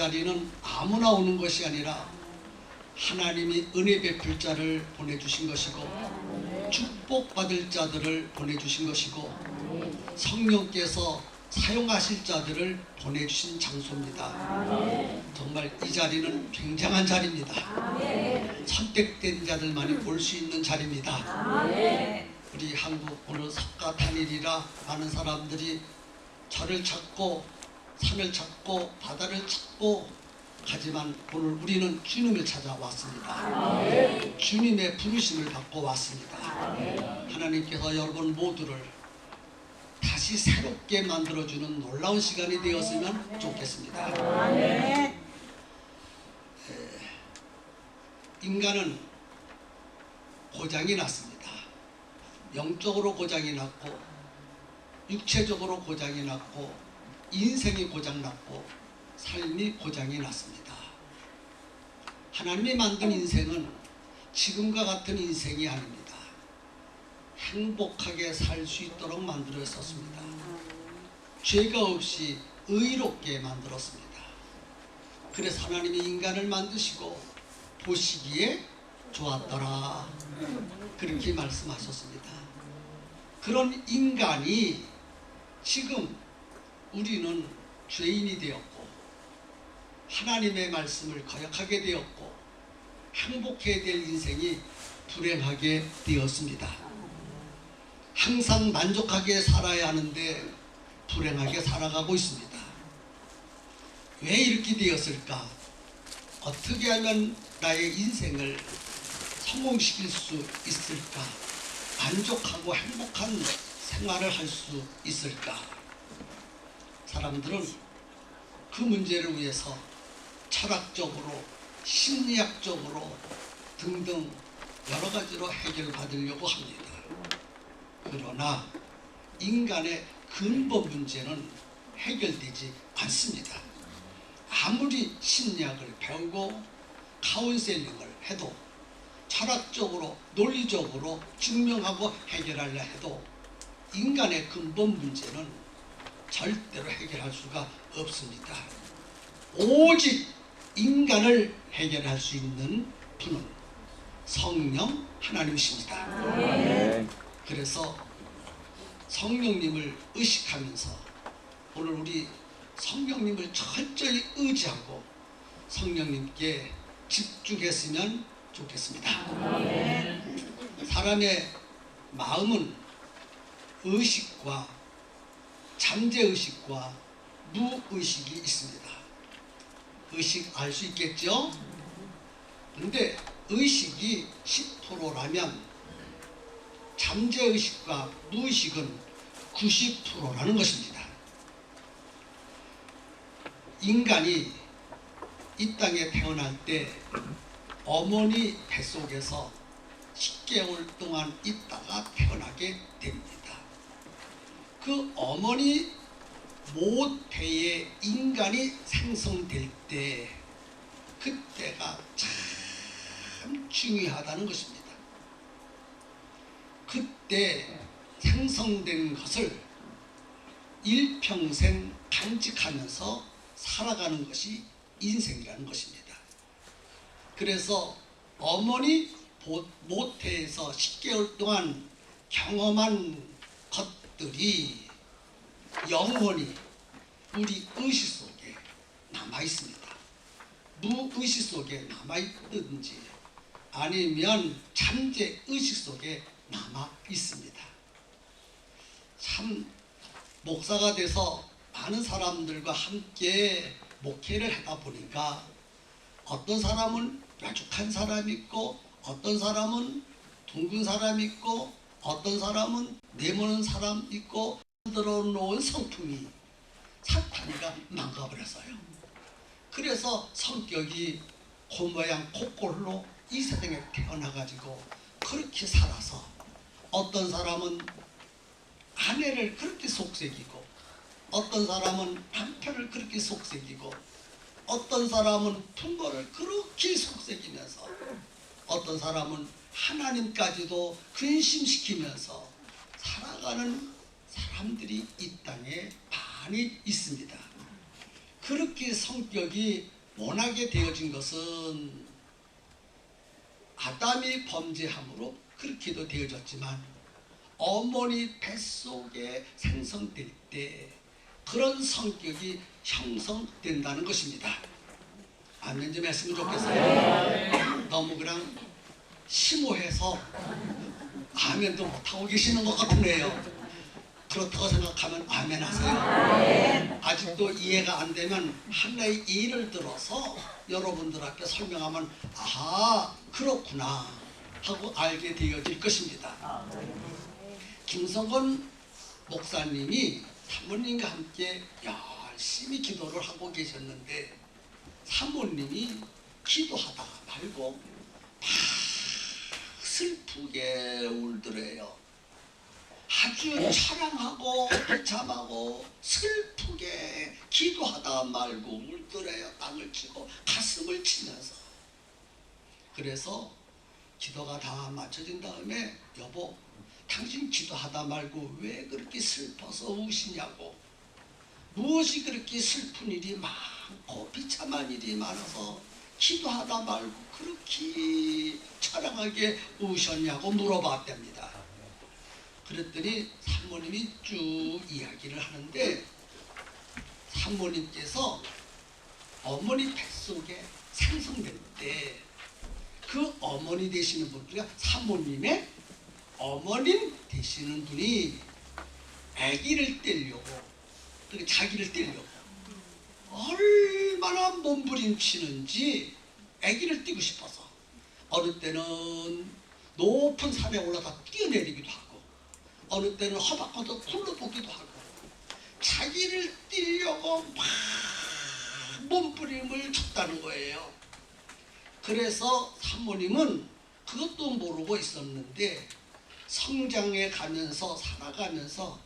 자리는 아무나 오는 것이 아니라 하나님이 은혜 베풀 자를 보내주신 것이고 축복받을 자들을 보내주신 것이고 성령께서 사용하실 자들을 보내주신 장소입니다. 정말 이 자리는 굉장한 자리입니다. 선택된 자들만이 올 수 있는 자리입니다. 우리 한국 오늘 석가탄일이라 많은 사람들이 절을 찾고 산을 찾고 바다를 찾고 하지만 오늘 우리는 주님을 찾아왔습니다. 주님의 부르심을 받고 왔습니다. 하나님께서 여러분 모두를 다시 새롭게 만들어주는 놀라운 시간이 되었으면 좋겠습니다. 인간은 고장이 났습니다. 영적으로 고장이 났고 육체적으로 고장이 났고 인생이 고장났고 삶이 고장이 났습니다. 하나님이 만든 인생은 지금과 같은 인생이 아닙니다. 행복하게 살 수 있도록 만들었었습니다. 죄가 없이 의롭게 만들었습니다. 그래서 하나님이 인간을 만드시고 보시기에 좋았더라 그렇게 말씀하셨습니다. 그런 인간이 지금 우리는 죄인이 되었고 하나님의 말씀을 거역하게 되었고 행복해야 될 인생이 불행하게 되었습니다. 항상 만족하게 살아야 하는데 불행하게 살아가고 있습니다. 왜 이렇게 되었을까? 어떻게 하면 나의 인생을 성공시킬 수 있을까? 만족하고 행복한 생활을 할 수 있을까? 사람들은 그 문제를 위해서 철학적으로 심리학적으로 등등 여러 가지로 해결받으려고 합니다. 그러나 인간의 근본 문제는 해결되지 않습니다. 아무리 심리학을 배우고 카운셀링을 해도 철학적으로 논리적으로 증명하고 해결하려 해도 인간의 근본 문제는 절대로 해결할 수가 없습니다. 오직 인간을 해결할 수 있는 분은 성령 하나님이십니다. 그래서 성령님을 의식하면서 오늘 우리 성령님을 철저히 의지하고 성령님께 집중했으면 좋겠습니다. 사람의 마음은 의식과 잠재의식과 무의식이 있습니다. 의식 알 수 있겠죠? 근데 의식이 10%라면 잠재의식과 무의식은 90%라는 것입니다. 인간이 이 땅에 태어날 때 어머니 뱃속에서 10개월 동안 있다가 태어나게 됩니다. 그 어머니 모태에 인간이 생성될 때 그때가 참 중요하다는 것입니다. 그때 생성된 것을 일평생 간직하면서 살아가는 것이 인생이라는 것입니다. 그래서 어머니 모태에서 10개월 동안 경험한 것들이 영원히 우리 의식 속에 남아 있습니다. 무의식 속에 남아 있든지 아니면 잠재 의식 속에 남아 있습니다. 참 목사가 돼서 많은 사람들과 함께 목회를 하다 보니까 어떤 사람은 뾰족한 사람이 있고 어떤 사람은 둥근 사람이 있고 어떤 사람은 네모난 사람 있고 만들어 놓은 성품이 사탄이가 망가버렸어요. 그래서 성격이 콧모양 콧골로 이 세상에 태어나가지고 그렇게 살아서 어떤 사람은 아내를 그렇게 속삭이고 어떤 사람은 남편을 그렇게 속삭이고 어떤 사람은 부모를 그렇게 속삭이면서 어떤 사람은 하나님까지도 근심시키면서 살아가는 사람들이 이 땅에 많이 있습니다. 그렇게 성격이 모나게 되어진 것은 아담이 범죄함으로 그렇게도 되어졌지만 어머니 뱃속에 생성될 때 그런 성격이 형성된다는 것입니다. 아멘 좀 했으면 좋겠어요. 너무 그냥 심오해서 아멘도 못하고 계시는 것 같으네요. 그렇다고 생각하면 아멘 하세요. 아직도 이해가 안 되면 하나의 예를 들어서 여러분들 앞에 설명하면 아 그렇구나 하고 알게 되어질 것입니다. 김성건 목사님이 사모님과 함께 열심히 기도를 하고 계셨는데 사모님이 기도하다가 말고 막 슬프게 울더래요. 아주 처량하고 비참하고 슬프게 기도하다 말고 울더래요. 땅을 치고 가슴을 치면서. 그래서 기도가 다 맞춰진 다음에 여보 당신 기도하다 말고 왜 그렇게 슬퍼서 우시냐고, 무엇이 그렇게 슬픈 일이 많고 비참한 일이 많아서 기도하다 말고 그렇게 처량하게 우셨냐고 물어봤답니다. 그랬더니 사모님이 쭉 이야기를 하는데 사모님께서 어머니 뱃속에 생성될 때 그 어머니 되시는 분, 그러니까 사모님의 어머님 되시는 분이 아기를 떼려고, 그러니까 자기를 떼려고 얼마나 몸부림치는지 아기를 떼고 싶어서 어느 때는 높은 산에 올라가 뛰어내리기도 하고 어느 때는 허박허덕 굴러보기도 하고 자기를 떼려고 막 몸부림을 쳤다는 거예요. 그래서 사모님은 그것도 모르고 있었는데 성장해 가면서 살아가면서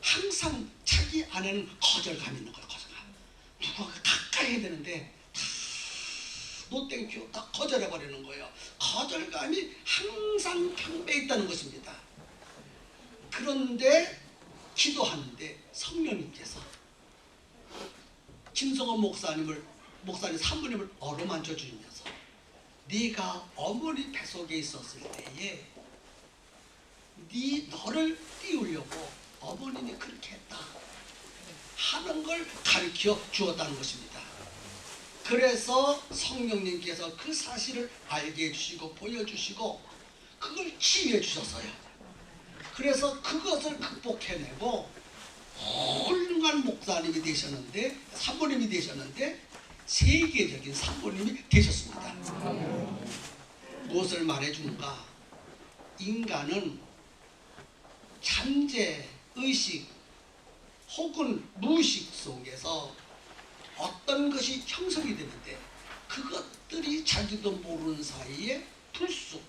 항상 자기 안에는 거절감이 있는 거예요. 거절감. 누가 가까이 해야 되는데 다 노땡큐 다 거절해버리는 거예요. 거절감이 항상 평배에 있다는 것입니다. 그런데 기도하는데 성령님께서 김성원 목사님 사모님을 어루만져 주면서 네가 어머니 뱃속에 있었을 때에 너를 띄우려고 어머님이 그렇게 했다 하는 걸 가르쳐 주었다는 것입니다. 그래서 성령님께서 그 사실을 알게 해주시고 보여주시고 그걸 치유해 주셨어요. 그래서 그것을 극복해내고 훌륭한 목사님이 되셨는데, 사모님이 되셨는데 세계적인 사모님이 되셨습니다. 무엇을 말해주는가? 인간은 잠재, 의식 혹은 무의식 속에서 어떤 것이 형성이 되는데 그것들이 자기도 모르는 사이에 불쑥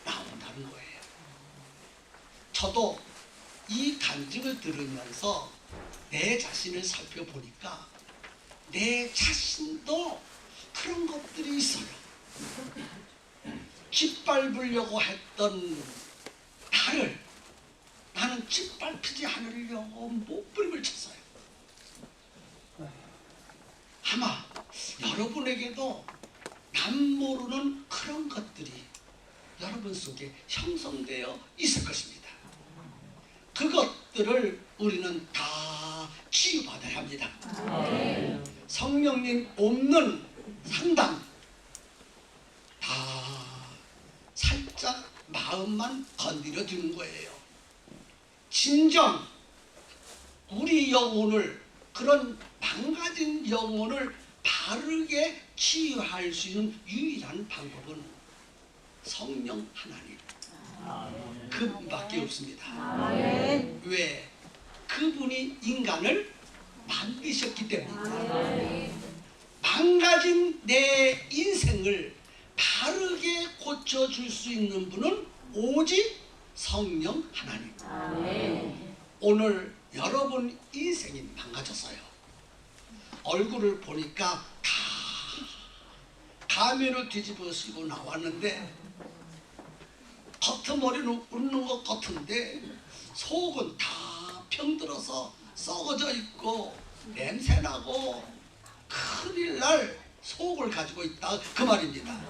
나온다는 거예요. 저도 이 간증을 들으면서 내 자신을 살펴보니까 내 자신도 그런 것들이 있어요. 짓밟으려고 했던 나는 짓밟히지 않으려고 몸부림을 쳤어요. 아마 여러분에게도 남 모르는 그런 것들이 여러분 속에 형성되어 있을 것입니다. 그것들을 우리는 다 치유받아야 합니다. 성령님 없는 상담 다 살짝 마음만 건드려 주는 거예요. 진정 우리 영혼을, 그런 망가진 영혼을 바르게 치유할 수 있는 유일한 방법은 성령 하나님, 그분밖에 없습니다. 왜? 그분이 인간을 만드셨기 때문입니다. 망가진 내 인생을 바르게 고쳐줄 수 있는 분은 오직 성령 하나님. 오늘 여러분 인생이 망가졌어요. 얼굴을 보니까 다 가면을 뒤집어 쓰고 나왔는데 겉머리는 웃는 것 같은데 속은 다 병들어서 썩어져 있고 냄새나고 큰일 날 속을 가지고 있다 그 말입니다.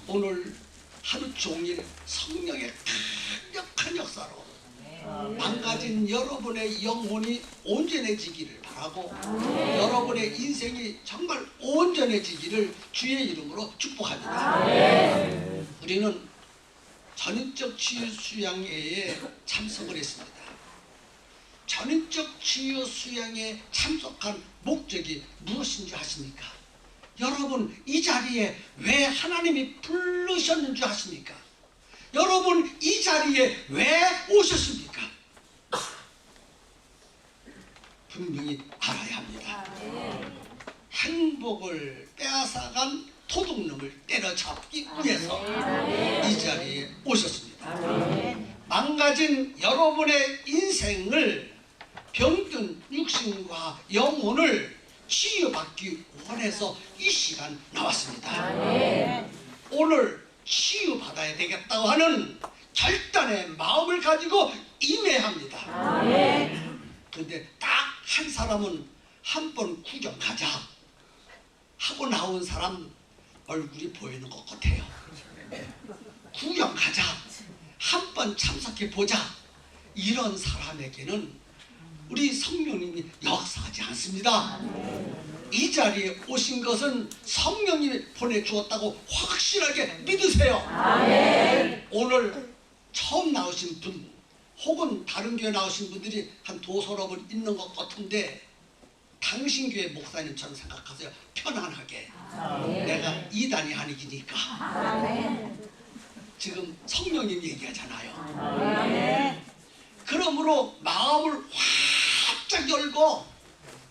오늘 하루 종일 성령의 강력한 역사로 망가진 여러분의 영혼이 온전해지기를 바라고 여러분의 인생이 정말 온전해지기를 주의 이름으로 축복합니다. 우리는 전인적 치유 수양회에 참석을 했습니다. 전인적 치유 수양회에 참석한 목적이 무엇인지 아십니까? 여러분 이 자리에 왜 하나님이 부르셨는 줄 아십니까? 여러분 이 자리에 왜 오셨습니까? 분명히 알아야 합니다. 행복을 빼앗아간 도둑놈을 때려잡기 위해서 이 자리에 오셨습니다. 망가진 여러분의 인생을 병든 육신과 영혼을 치유받기 원해서 이 시간 나왔습니다. 오늘 치유받아야 되겠다고 하는 결단의 마음을 가지고 임해합니다. 그런데 딱 한 사람은 한 번 구경 가자 하고 나온 사람 얼굴이 보이는 것 같아요. 구경 가자, 한 번 참석해 보자, 이런 사람에게는 우리 성령님이 역사하지 않습니다. 이 자리에 오신 것은 성령님이 보내주었다고 확실하게 믿으세요. 오늘 처음 나오신 분 혹은 다른 교회 나오신 분들이 한 두서너 분 있는 것 같은데 당신 교회 목사님처럼 생각하세요. 편안하게. 내가 이단이 아니니까. 지금 성령님 얘기하잖아요. 그러므로 마음을 활짝 열고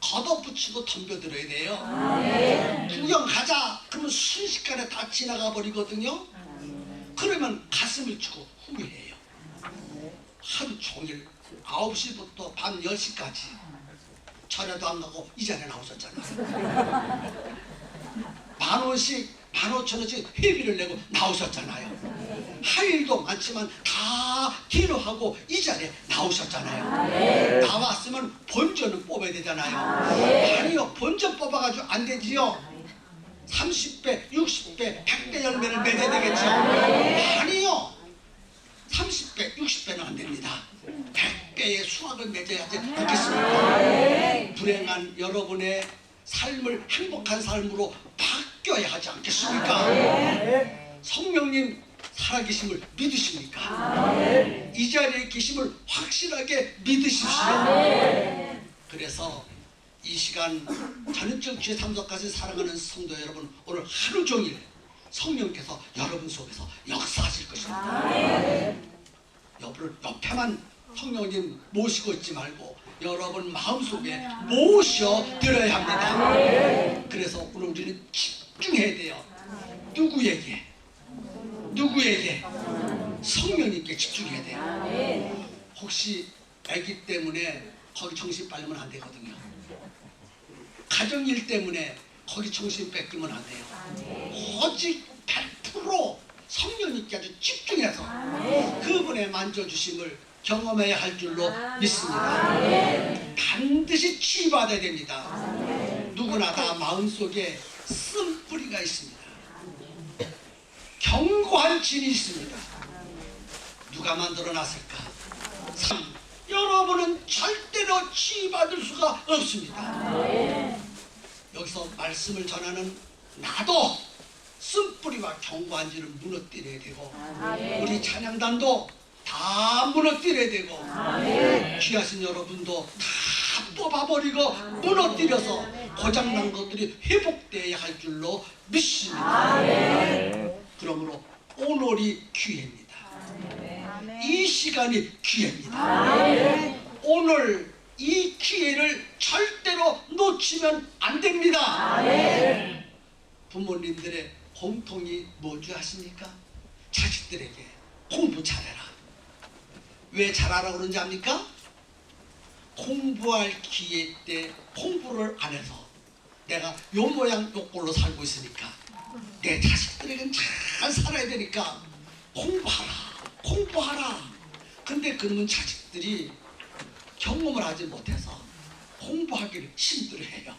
걷어붙이고 덤벼들어야 돼요. 구경 가자 그러면 순식간에 다 지나가 버리거든요. 그러면 가슴을 치고 후회해요. 하루 종일 9시부터 밤 10시까지 전에도 안 가고 이 자리에 나오셨잖아요. 10,000원씩 15,000원씩 회비를 내고 나오셨잖아요. 할 일도 많지만 다 기도하고 이 자리에 나오셨잖아요. 나왔으면 본전은 뽑아야 되잖아요. 아니요, 본전 뽑아가지고 안 되지요. 30배, 60배, 100배 열매를 맺어야 되겠죠. 아니요, 30배, 60배는 안 됩니다. 100배의 수확을 맺어야지 않겠습니까? 불행한 여러분의 삶을 행복한 삶으로 바뀌어야 하지 않겠습니까? 성령님 살아계심을 믿으십니까? 이 자리에 계심을 확실하게 믿으십시오. 그래서 이 시간 전인적 주의 참석까지 사랑하는 성도 여러분, 오늘 하루 종일 성령께서 여러분 속에서 역사하실 것입니다. 여러분 옆에만 성령님 모시고 있지 말고 여러분 마음속에 모셔드려야 합니다. 그래서 오늘 우리는 집중해야 돼요. 누구에게? 성령님께 집중해야 돼요. 혹시 아기 때문에 거기 정신 빨리면 안 되거든요. 가정일 때문에 거기 정신 뺏기면 안 돼요. 오직 100% 성령님께 아주 집중해서 그분의 만져주심을 경험해야 할 줄로 믿습니다. 반드시 치유받아야 됩니다. 누구나 다 마음속에 쓴뿌리가 있습니다. 견고한 진이 있습니다. 누가 만들어놨을까? 3. 여러분은 절대로 치유받을 수가 없습니다. 여기서 말씀을 전하는 나도 쓴뿌리와 견고한 진을 무너뜨려야 되고 우리 찬양단도 다 무너뜨려야 되고 귀하신 여러분도 다 뽑아버리고 무너뜨려서 고장난 것들이 회복되어야 할 줄로 믿습니다. 그러므로 오늘이 기회입니다. 이 시간이 기회입니다. 오늘 이 기회를 절대로 놓치면 안 됩니다. 부모님들의 공통이 뭔지 아십니까? 자식들에게 공부 잘해라. 왜 잘하라고 그러는지 압니까? 공부할 기회 때 공부를 안 해서 내가 요 모양 요 꼴로 살고 있으니까 내 자식들에겐 잘 살아야 되니까 공부하라. 근데 그러면 자식들이 경험을 하지 못해서 공부하기를 힘들어해요.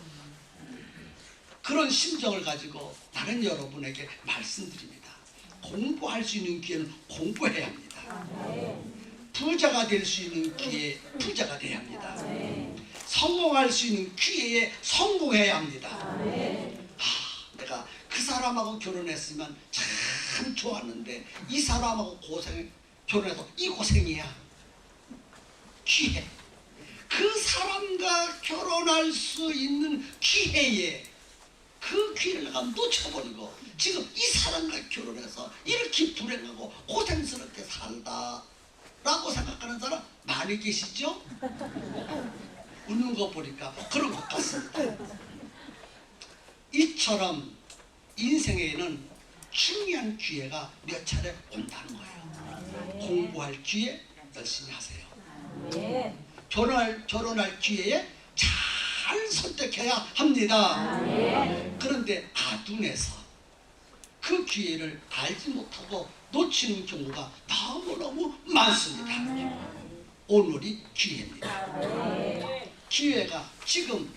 그런 심정을 가지고 나는 여러분에게 말씀드립니다. 공부할 수 있는 기회는 공부해야 합니다. 부자가 될 수 있는 기회에 부자가 돼야 합니다. 성공할 수 있는 기회에 성공해야 합니다. 내가 그 사람하고 결혼했으면 참 좋았는데 이 사람하고 결혼해서 이 고생이야. 기회. 그 사람과 결혼할 수 있는 기회에 그 기회를 내가 놓쳐버리고 지금 이 사람과 결혼해서 이렇게 불행하고 고생스럽게 살다 라고 생각하는 사람 많이 계시죠? 웃는 거 보니까 그런 것 같습니다. 이처럼 인생에는 중요한 기회가 몇 차례 온다는 거예요. 공부할 기회 열심히 하세요. 결혼할 기회에 잘 선택해야 합니다. 그런데 눈에서 그 기회를 알지 못하고 놓치는 경우가 너무너무 많습니다. 오늘이 기회입니다. 기회가 지금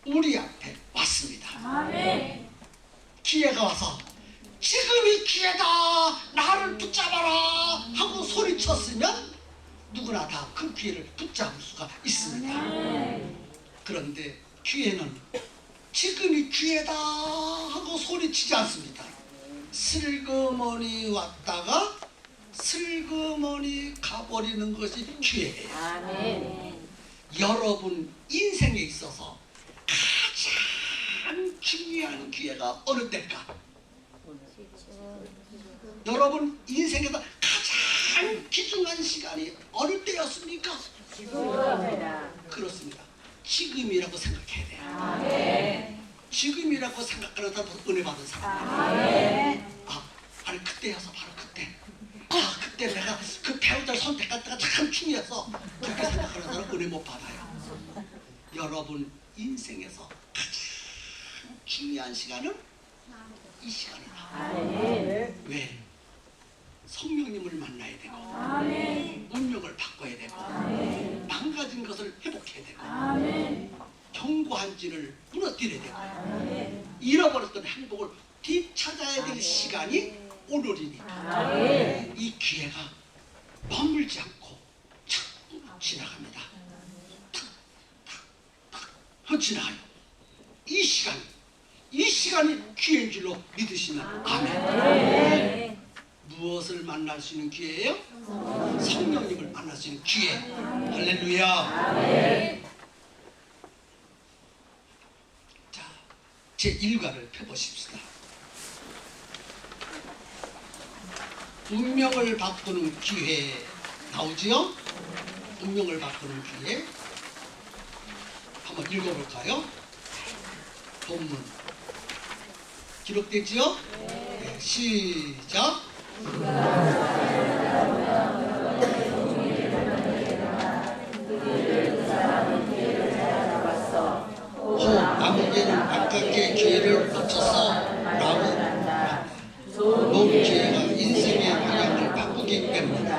우리 앞에 왔습니다. 기회가 와서 지금이 기회다 나를 붙잡아라 하고 소리쳤으면 누구나 다 그 기회를 붙잡을 수가 있습니다. 그런데 기회는 지금이 기회다 하고 소리치지 않습니다. 슬그머니 왔다가 슬그머니 가버리는 것이 기회예요. 여러분 인생에 있어서 가장 중요한 기회가 어느 때일까? 여러분 인생에서 가장 귀중한 시간이 어느 때였습니까? 그렇습니다. 지금이라고 생각해야 돼요. 지금이라고 생각하는 사람은 은혜 받은 사람이에요. 아니 그때여서 바로 그때. 그때 내가 그 배우자를 선택할 때가 참 중요해서 그렇게 생각하는 사람은 은혜 못 받아요. 여러분 인생에서 가장 중요한 시간은 이 시간이다. 왜? 성령님을 만나야 되고 운명을 바꿔야 되고 망가진 것을 회복해야 되고 견고한지를 무너뜨려야 되고 잃어버렸던 행복을 되찾아야 될 시간이 오늘이니까 이 기회가 머물지 않고 자꾸 지나갑니다. 탁탁탁 지나가요. 이 시간이 기회인 줄로 믿으시면 아멘. 무엇을 만날 수 있는 기회예요? 성령님을 만날 수 있는 기회. 할렐루야. 자, 제 1과를 펴보십시다. 운명을 바꾸는 기회 나오지요? 운명을 바꾸는 기회. 한번 읽어볼까요? 본문 기록되지요? 네, 시작. 아무개는 아깝게 기회를 놓쳐서 라고 놓은 기회가 인생의 방향을 바꾸기 때문에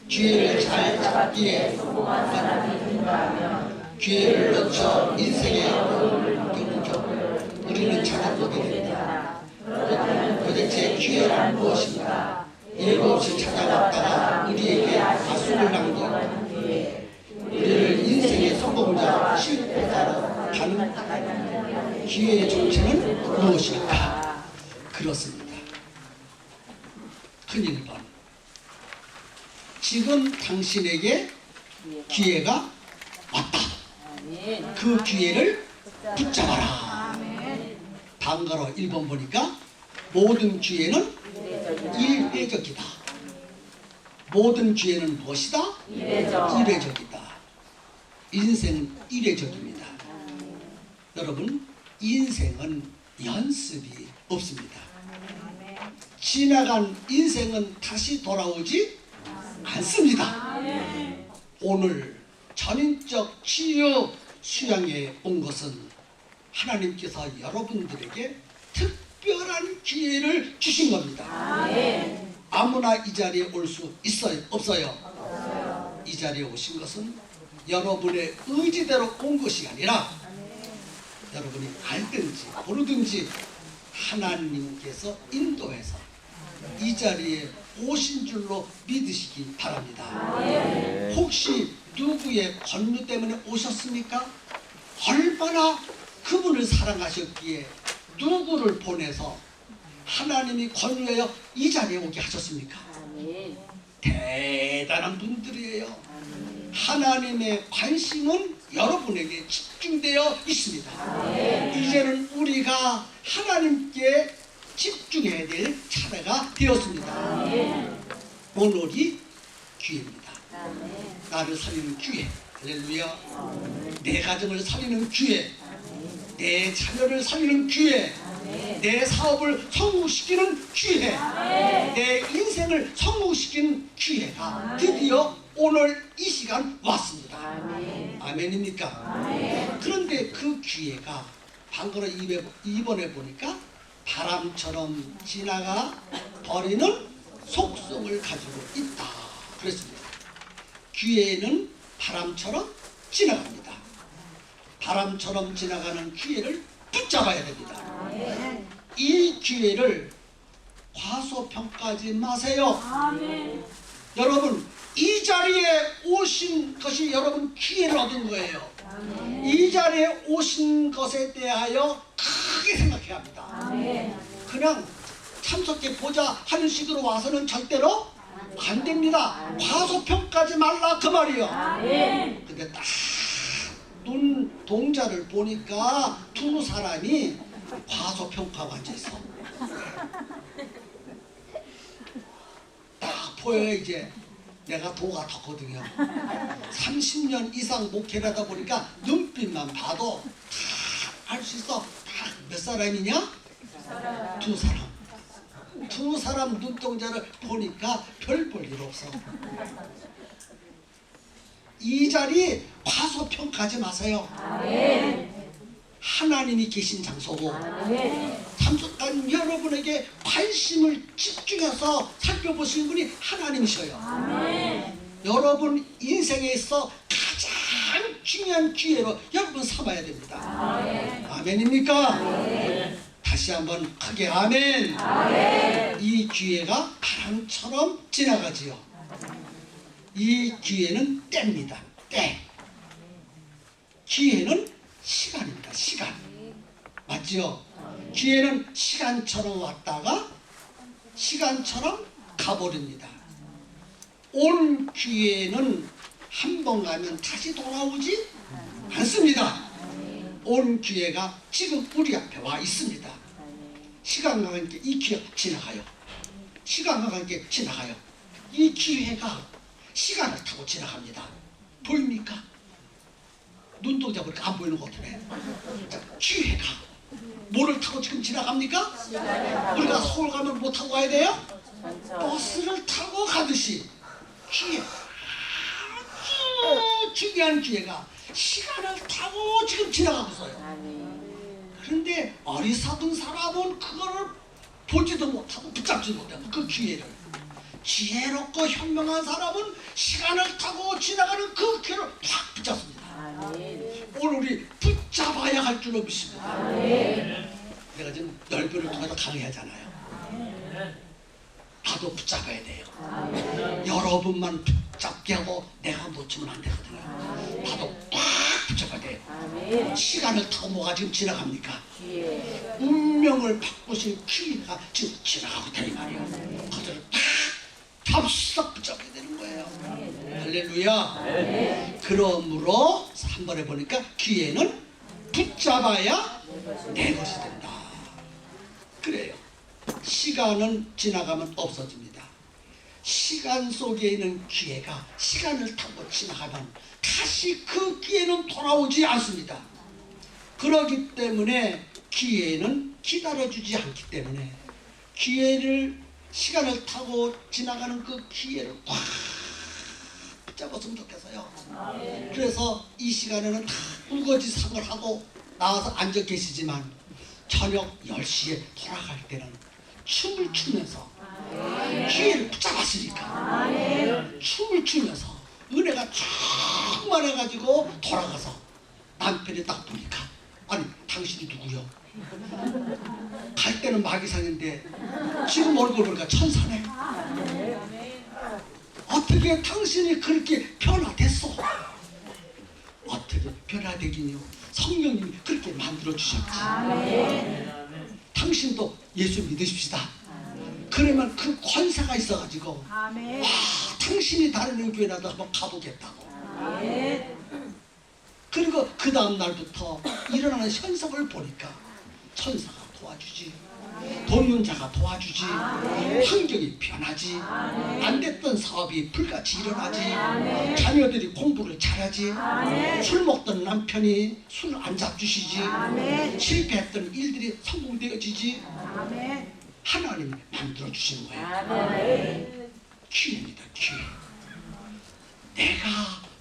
기회를 잘 잡기에 기회를 놓쳐 인생의 어려움을 겪고 우리는 찾아보게 됩니다. 도대체 기회란 무엇인가? 일곱시 찾아왔다가 우리에게 가수를 남긴 우리를 인생의 성공자, 실패자로 가는 기회의 정체는 무엇일까? 그렇습니다. 큰 1번. 지금 당신에게 기회가 왔다. 그 기회를 붙잡아라. 반가로 1번 보니까 모든 기회는 일회적이다. 모든 기회는 무엇이다? 일회적이다. 인생은 일회적입니다. 여러분 인생은 연습이 없습니다. 지나간 인생은 다시 돌아오지 않습니다. 오늘 전인적 치유 수양에 온 것은 하나님께서 여러분들에게 특별한 기회를 주신 겁니다. 아무나 이 자리에 올 수 있어요? 없어요? 이 자리에 오신 것은 여러분의 의지대로 온 것이 아니라 여러분이 알든지 모르든지 하나님께서 인도해서 이 자리에 오신 줄로 믿으시기 바랍니다. 혹시 누구의 권유 때문에 오셨습니까? 얼마나 그분을 사랑하셨기에 누구를 보내서 하나님이 권유하여 이 자리에 오게 하셨습니까? 대단한 분들이에요. 하나님의 관심은 여러분에게 집중되어 있습니다. 이제는 우리가 하나님께 집중해야 될 차례가 되었습니다. 오늘이 기회입니다. 나를 살리는 기회. 할렐루야. 내 가정을 살리는 기회, 내 자녀를 살리는 기회, 내 사업을 성공시키는 기회, 내 인생을 성공시키는 기회가 드디어 오늘 이 시간 왔습니다. 아멘입니까? 그런데 그 기회가 방금 이번에 보니까 바람처럼 지나가 버리는 속성을 가지고 있다 그랬습니다. 기회는 바람처럼 지나갑니다. 바람처럼 지나가는 기회를 붙잡아야 됩니다. 이 기회를 과소평가하지 마세요. 여러분, 이 자리에 오신 것이 여러분 기회를 얻은 거예요. 이 자리에 오신 것에 대하여 크게 생각해야 합니다. 그냥 참석해 보자 하는 식으로 와서는 절대로 안 됩니다. 과소평가하지 말라 그 말이요. 근데 딱 눈동자를 보니까 두 사람이 과소평가하고 앉아있어. 딱 보여요. 이제 내가 도가 텄거든요. 30년 이상 목회를 하다 보니까 눈빛만 봐도 다 알 수 있어. 다 몇 사람이냐? 두 사람. 두 사람 눈동자를 보니까 별 볼 일 없어. 이 자리 과소평가하지 마세요. 하나님이 계신 장소고 참석한 여러분에게 관심을 집중해서 살펴보시는 분이 하나님이셔요. 여러분 인생에 있어 가장 중요한 기회로 여러분 삼아야 됩니다. 아멘입니까? 다시 한번 크게 아멘. 이 기회가 바람처럼 지나가지요. 이 기회는 때입니다. 때. 기회는 시간입니다. 시간. 맞죠? 기회는 시간처럼 왔다가 시간처럼 가버립니다. 온 기회는 한 번 가면 다시 돌아오지 않습니다. 온 기회가 지금 우리 앞에 와 있습니다. 시간과 함께 이 기회가 지나가요. 시간과 함께 지나가요. 이 기회가 시간을 타고 지나갑니다. 보입니까? 눈동자 보니까 안 보이는 것 같네. 자, 기회가 뭐를 타고 지금 지나갑니까? 우리가 서울 가면 뭐 타고 가야 돼요? 버스를 타고 가듯이 기회, 아주 중요한 기회가 시간을 타고 지금 지나가고 있어요. 그런데 어리석은 사람은 그거를 보지도 못하고 붙잡지도 못하고 그 기회를, 지혜롭고 현명한 사람은 시간을 타고 지나가는 그 기회를 확 붙잡습니다. 오늘 우리 붙잡아야 할 줄로 믿습니다. 내가 지금 열변을 통해서 강의하잖아요. 나도 붙잡아야 돼요. 여러분만 붙잡게 하고 내가 놓치면 안 되거든요. 나도 꽉 붙잡아야 돼요. 시간을 타고 뭐가 지금 지나갑니까? 운명을 바꾸신 기회가 지금 지나가고 있다 이 말이에요. 그들을 딱 잡썩 붙잡아야 되는 거예요. 할렐루야. 그러므로 한 번에 보니까 기회는 붙잡아야 내 것이 된다. 그래요. 시간은 지나가면 없어집니다. 시간 속에 있는 기회가 시간을 타고 지나가면 다시 그 기회는 돌아오지 않습니다. 그렇기 때문에 기회는 기다려주지 않기 때문에 기회를, 시간을 타고 지나가는 그 기회를 꽉 붙잡았으면 좋겠어요. 그래서 이 시간에는 다 우거지상을 하고 나와서 앉아 계시지만 저녁 10시에 돌아갈 때는 춤을 추면서 기회를 붙잡았으니까 춤을 추면서 은혜가 충만해가지고 돌아가서 남편이 딱 보니까 아니 당신이 누구요? 갈 때는 마귀상인데 지금 얼굴 보니까 천사네. 어떻게 당신이 그렇게 변화됐어? 어떻게 변화되긴요? 성령님이 그렇게 만들어주셨지. 당신도 예수 믿으십시다. 그러면 그 권세가 있어가지고 당신이 다른 교회라도 한번 가보겠다고. 그리고 그 다음 날부터 일어나는 현상을 보니까 천사가 도와주지, 동문자가 도와주지, 환경이 변하지, 안 됐던 사업이 불같이 일어나지, 자녀들이 공부를 잘하지, 술 먹던 남편이 술 안 잡주시지, 실패했던 일들이 성공되어지지. 하나님이 만들어주시는 거예요. 기회입니다. 기회. 내가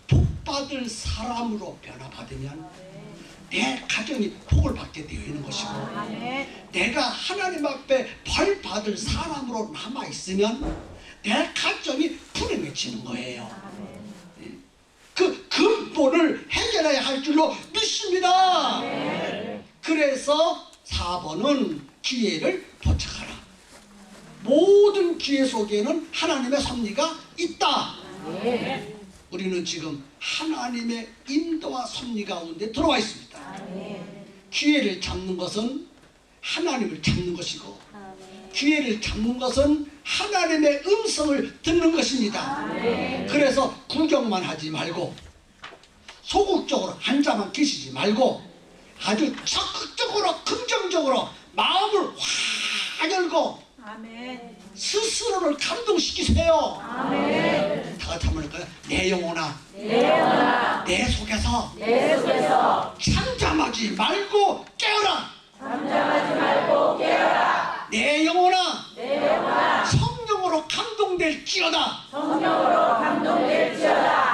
복받을 사람으로 변화받으면 내 가정이 복을 받게 되어 있는 것이고, 내가 하나님 앞에 벌 받을 사람으로 남아있으면 내 가정이 불행해지는 거예요. 그 근본을 해결해야 할 줄로 믿습니다. 그래서 4번은 기회를 포착하라. 모든 기회 속에는 하나님의 섭리가 있다. 우리는 지금 하나님의 인도와 섭리 가운데 들어와 있습니다. 기회를 잡는 것은 하나님을 잡는 것이고, 기회를 잡는 것은 하나님의 음성을 듣는 것입니다. 그래서 구경만 하지 말고, 소극적으로 앉아만 계시지 말고, 아주 적극적으로 긍정적으로 마음을 확 열고 스스로를 감동시키세요. 다 같이 한번 할까요? 내 영혼아, 내 속에서 잠잠하지 말고 깨어라. 내 영혼아, 성령으로 감동될지어다.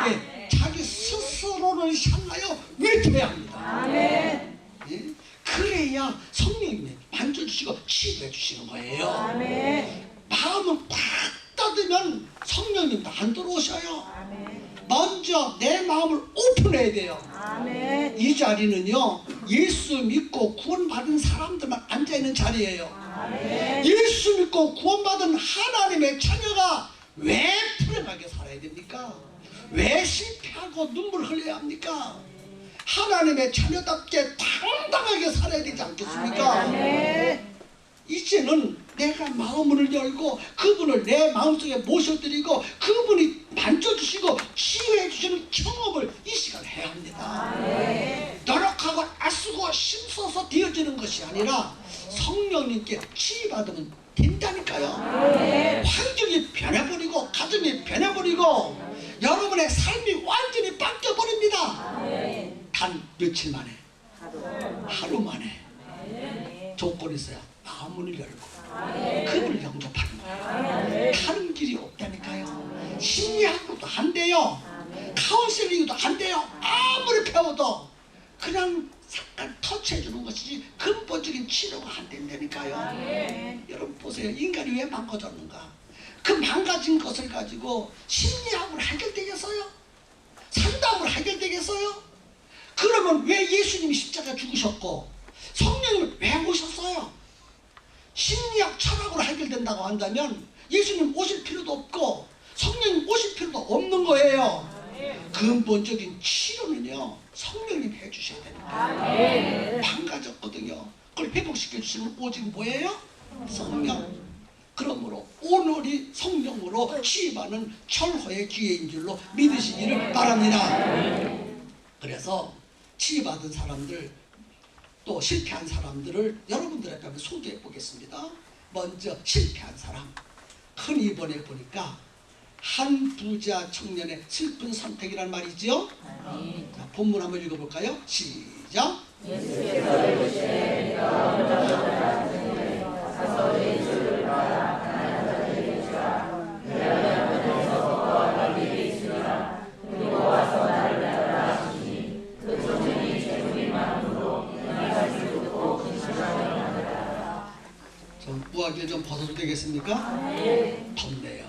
예, 자기 스스로를 향하여 외쳐야 합니다. 예? 그래야 성령님이 만져주시고 치유해 주시는 거예요. 마음을 꽉 닫으면 성령님도 안 들어오셔요. 먼저 내 마음을 오픈해야 돼요. 이 자리는요, 예수 믿고 구원받은 사람들만 앉아있는 자리예요. 예수 믿고 구원받은 하나님의 자녀가 왜 불행하게 살아야 됩니까? 왜 실패하고 눈물을 흘려야 합니까? 하나님의 자녀답게 당당하게 살아야 되지 않겠습니까? 이제는 내가 마음을 열고 그분을 내 마음속에 모셔드리고 그분이 만져주시고 치유해 주시는 경험을 이 시간에 해야 합니다. 노력하고 애쓰고 힘써서 되어지는 것이 아니라 성령님께 치유받으면 된다니까요. 환경이 변해버리고 가정이 변해버리고 여러분의 삶이 완전히 바뀌어버립니다. 단 며칠 만에, 하루 만에. 조건이 있어요. 마음을 열고 그분을 영접하는 거예요. 다른 길이 없다니까요. 심리학으로도 안 돼요. 카운셀링도 안 돼요. 아무리 배워도 그냥 잠깐 터치해 주는 것이지 근본적인 치료가 안 된다니까요. 여러분 보세요. 인간이 왜 망가졌는가? 그 망가진 것을 가지고 심리학으로 해결되겠어요? 상담으로 해결되겠어요? 그러면 왜 예수님이 십자가 죽으셨고 성령님을 왜 오셨어요? 심리학 철학으로 해결된다고 한다면 예수님 오실 필요도 없고 성령님 오실 필요도 없는 거예요. 근본적인 치료는요, 성령님 해주셔야 됩니다. 망가졌거든요. 그걸 회복시켜 주시는 오직 뭐예요? 성령. 그러므로 오늘이 성령으로 치유받는 철호의 기회인 줄로 믿으시기를 바랍니다. 그래서 치유받은 사람들, 또 실패한 사람들을 여러분들 앞에 한번 소개해 보겠습니다. 먼저 실패한 사람. 흔히 이번에 보니까 한 부자 청년의 슬픈 선택이란 말이죠. 자, 본문 한번 읽어볼까요? 시작. 예수께서 이르시되 우아기를 좀 벗어도 되겠습니까? 덥네요.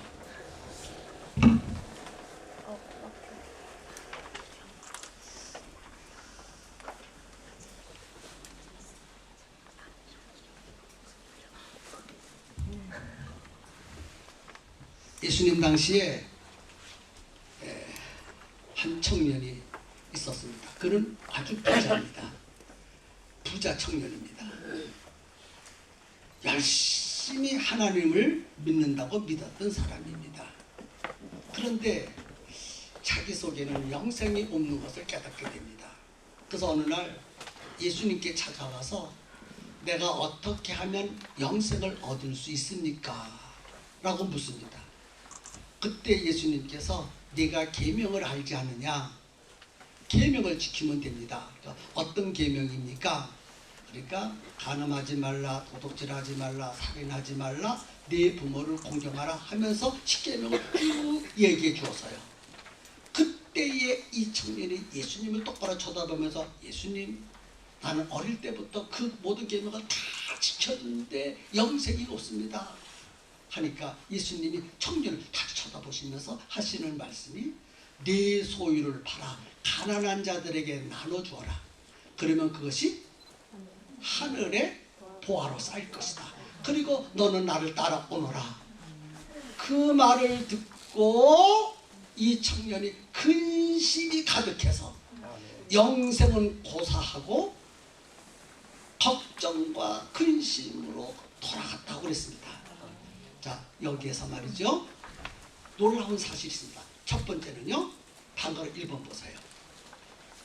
예수님 당시에 한 청년이 있었습니다. 그는 아주 부자입니다. 부자 청년입니다. 열심히 하나님을 믿는다고 믿었던 사람입니다. 그런데 자기 속에는 영생이 없는 것을 깨닫게 됩니다. 그래서 어느 날 예수님께 찾아와서 내가 어떻게 하면 영생을 얻을 수 있습니까? 라고 묻습니다. 그때 예수님께서 네가 계명을 알지 않느냐? 계명을 지키면 됩니다. 그러니까 어떤 계명입니까? 그러니까 간음하지 말라, 도둑질하지 말라, 살인하지 말라, 네 부모를 공경하라 하면서 10계명을 쭉 얘기해 주었어요. 그때에 이 청년이 예수님을 똑바로 쳐다보면서 예수님, 나는 어릴 때부터 그 모든 계명을 다 지켰는데 영생이 없습니다 하니까 예수님이 청년을 다시 쳐다보시면서 하시는 말씀이 네 소유를 팔아 가난한 자들에게 나눠주어라. 그러면 그것이 하늘의 보화로 쌓일 것이다. 그리고 너는 나를 따라오너라. 그 말을 듣고 이 청년이 근심이 가득해서 영생은 고사하고 걱정과 근심으로 돌아갔다고 그랬습니다. 자, 여기에서 말이죠, 놀라운 사실이 있습니다. 첫 번째는요, 단거로 1번 보세요.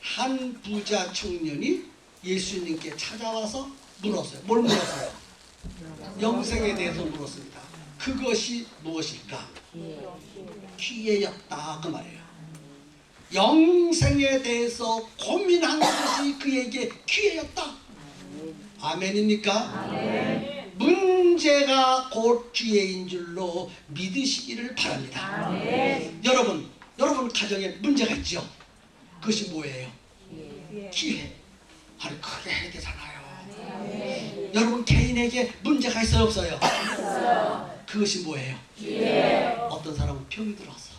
한 부자 청년이 예수님께 찾아와서 물었어요. 뭘 물었어요? 영생에 대해서 물었습니다. 그것이 무엇일까? 기회였다 그 말이에요. 영생에 대해서 고민한 것이 그에게 기회였다. 아멘입니까? 아멘. 문제가 곧 기회인 줄로 믿으시기를 바랍니다. 아멘. 여러분 가정에 문제가 있죠? 그것이 뭐예요? 기회. 아니 크게 해야 되잖아요. 아멘. 여러분 개인에게 문제가 있어요 없어요? 있어요. 그것이 뭐예요? 기회. 어떤 사람은 병이 들어서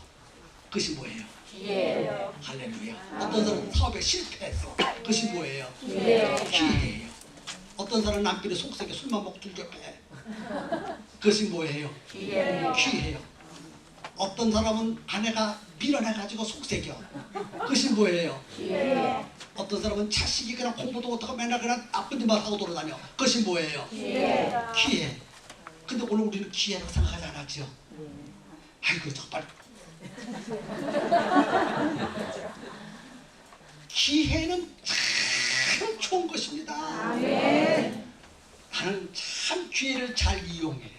그것이 뭐예요? 기회예요. 할렐루야. 어떤 사람은 사업에 실패했어. 그것이 뭐예요? 기회예요. 어떤 사람은 남편이 속썩여 술만 먹고 들겨패. 그것이 뭐예요? 기회예요. 어떤 사람은 아내가 밀어내가지고 속삭여. 그것이 뭐예요? 기회예요. 어떤 사람은 자식이 그냥 공부도 못하고 맨날 그냥 나쁜 일만 하고 돌아다녀. 그것이 뭐예요? 기회. 근데 오늘 우리는 기회라고 생각하지 않았죠? 아이고 정말 기회는 참 좋은 것입니다. 아멘. 나는 참 기회를 잘 이용해.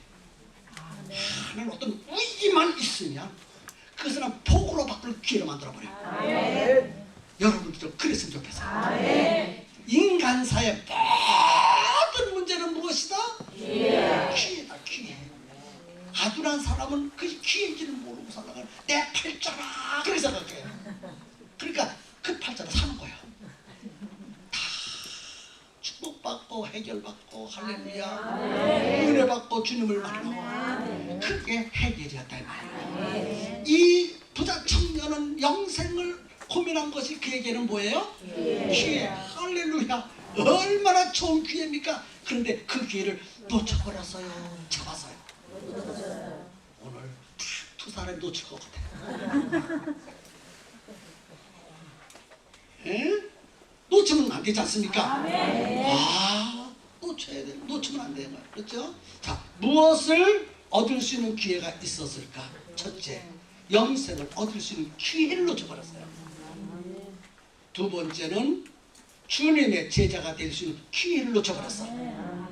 나는 어떤 위기만 있으면 그것은 폭으로 바꿀 기회로 만들어버려. 아멘. 여러분들도 그랬으면 좋겠어요. 아멘. 인간사의 모든 문제는 무엇이다? 기회다. 기회. 아둔한 사람은 그 기회인지를 모르고 살다가 내 팔자라 그렇게 생각해요. 그러니까 그 팔자로 사는 거예요. 다 축복받고 해결받고 할렐루야 은혜 받고 주님을 만나고 그게 해결이었다 이 말이에요. 이 부자 청년은 영생을 고민한 것이 그에게는 뭐예요? 기회. 할렐루야. 얼마나 좋은 기회입니까? 그런데 그 기회를 놓쳐버렸어요. 잡았어요. 오늘 딱 두 사람이 놓칠 것 같아요. 놓치면 안 되지 않습니까? 놓쳐야 돼. 놓치면 안 돼요. 그렇죠? 자, 무엇을 얻을 수 있는 기회가 있었을까? 첫째, 영생을 얻을 수 있는 기회를 놓쳐버렸어요. 두 번째는 주님의 제자가 될 수 있는 기회를 놓쳐버렸어요.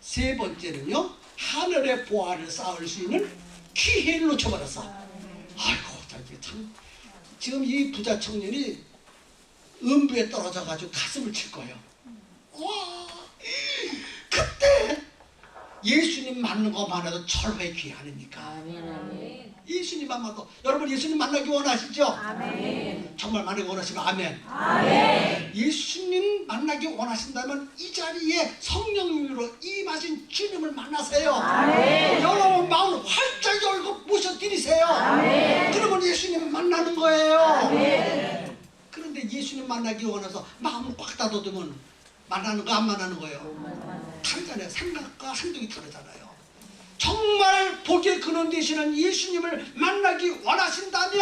세 번째는요, 하늘의 보화를 쌓을 수 있는 기회를 놓쳐버렸어. 아이고, 참 지금 이 부자 청년이 음부에 떨어져가지고 가슴을 칠 거예요. 와, 그때 예수님 만나는 것만 해도 철회의 기회 아닙니까? 아멘. 예수님만 만나도 여러분 예수님 만나기 원하시죠? 아멘. 정말 만나기 원하시면 아멘. 아멘. 예수님 만나기 원하신다면 이 자리에 성령님으로 임하신 주님을 만나세요. 아멘. 여러분 마음을 활짝 열고 모셔드리세요. 아멘. 그러면 예수님 만나는 거예요. 아멘. 그런데 예수님 만나기 원해서 마음을 꽉 닫아두면 만나는 거 안 만나는 거예요? 다르잖아요. 생각과 행동이 다르잖아요. 정말 복의 근원 되시는 예수님을 만나기 원하신다면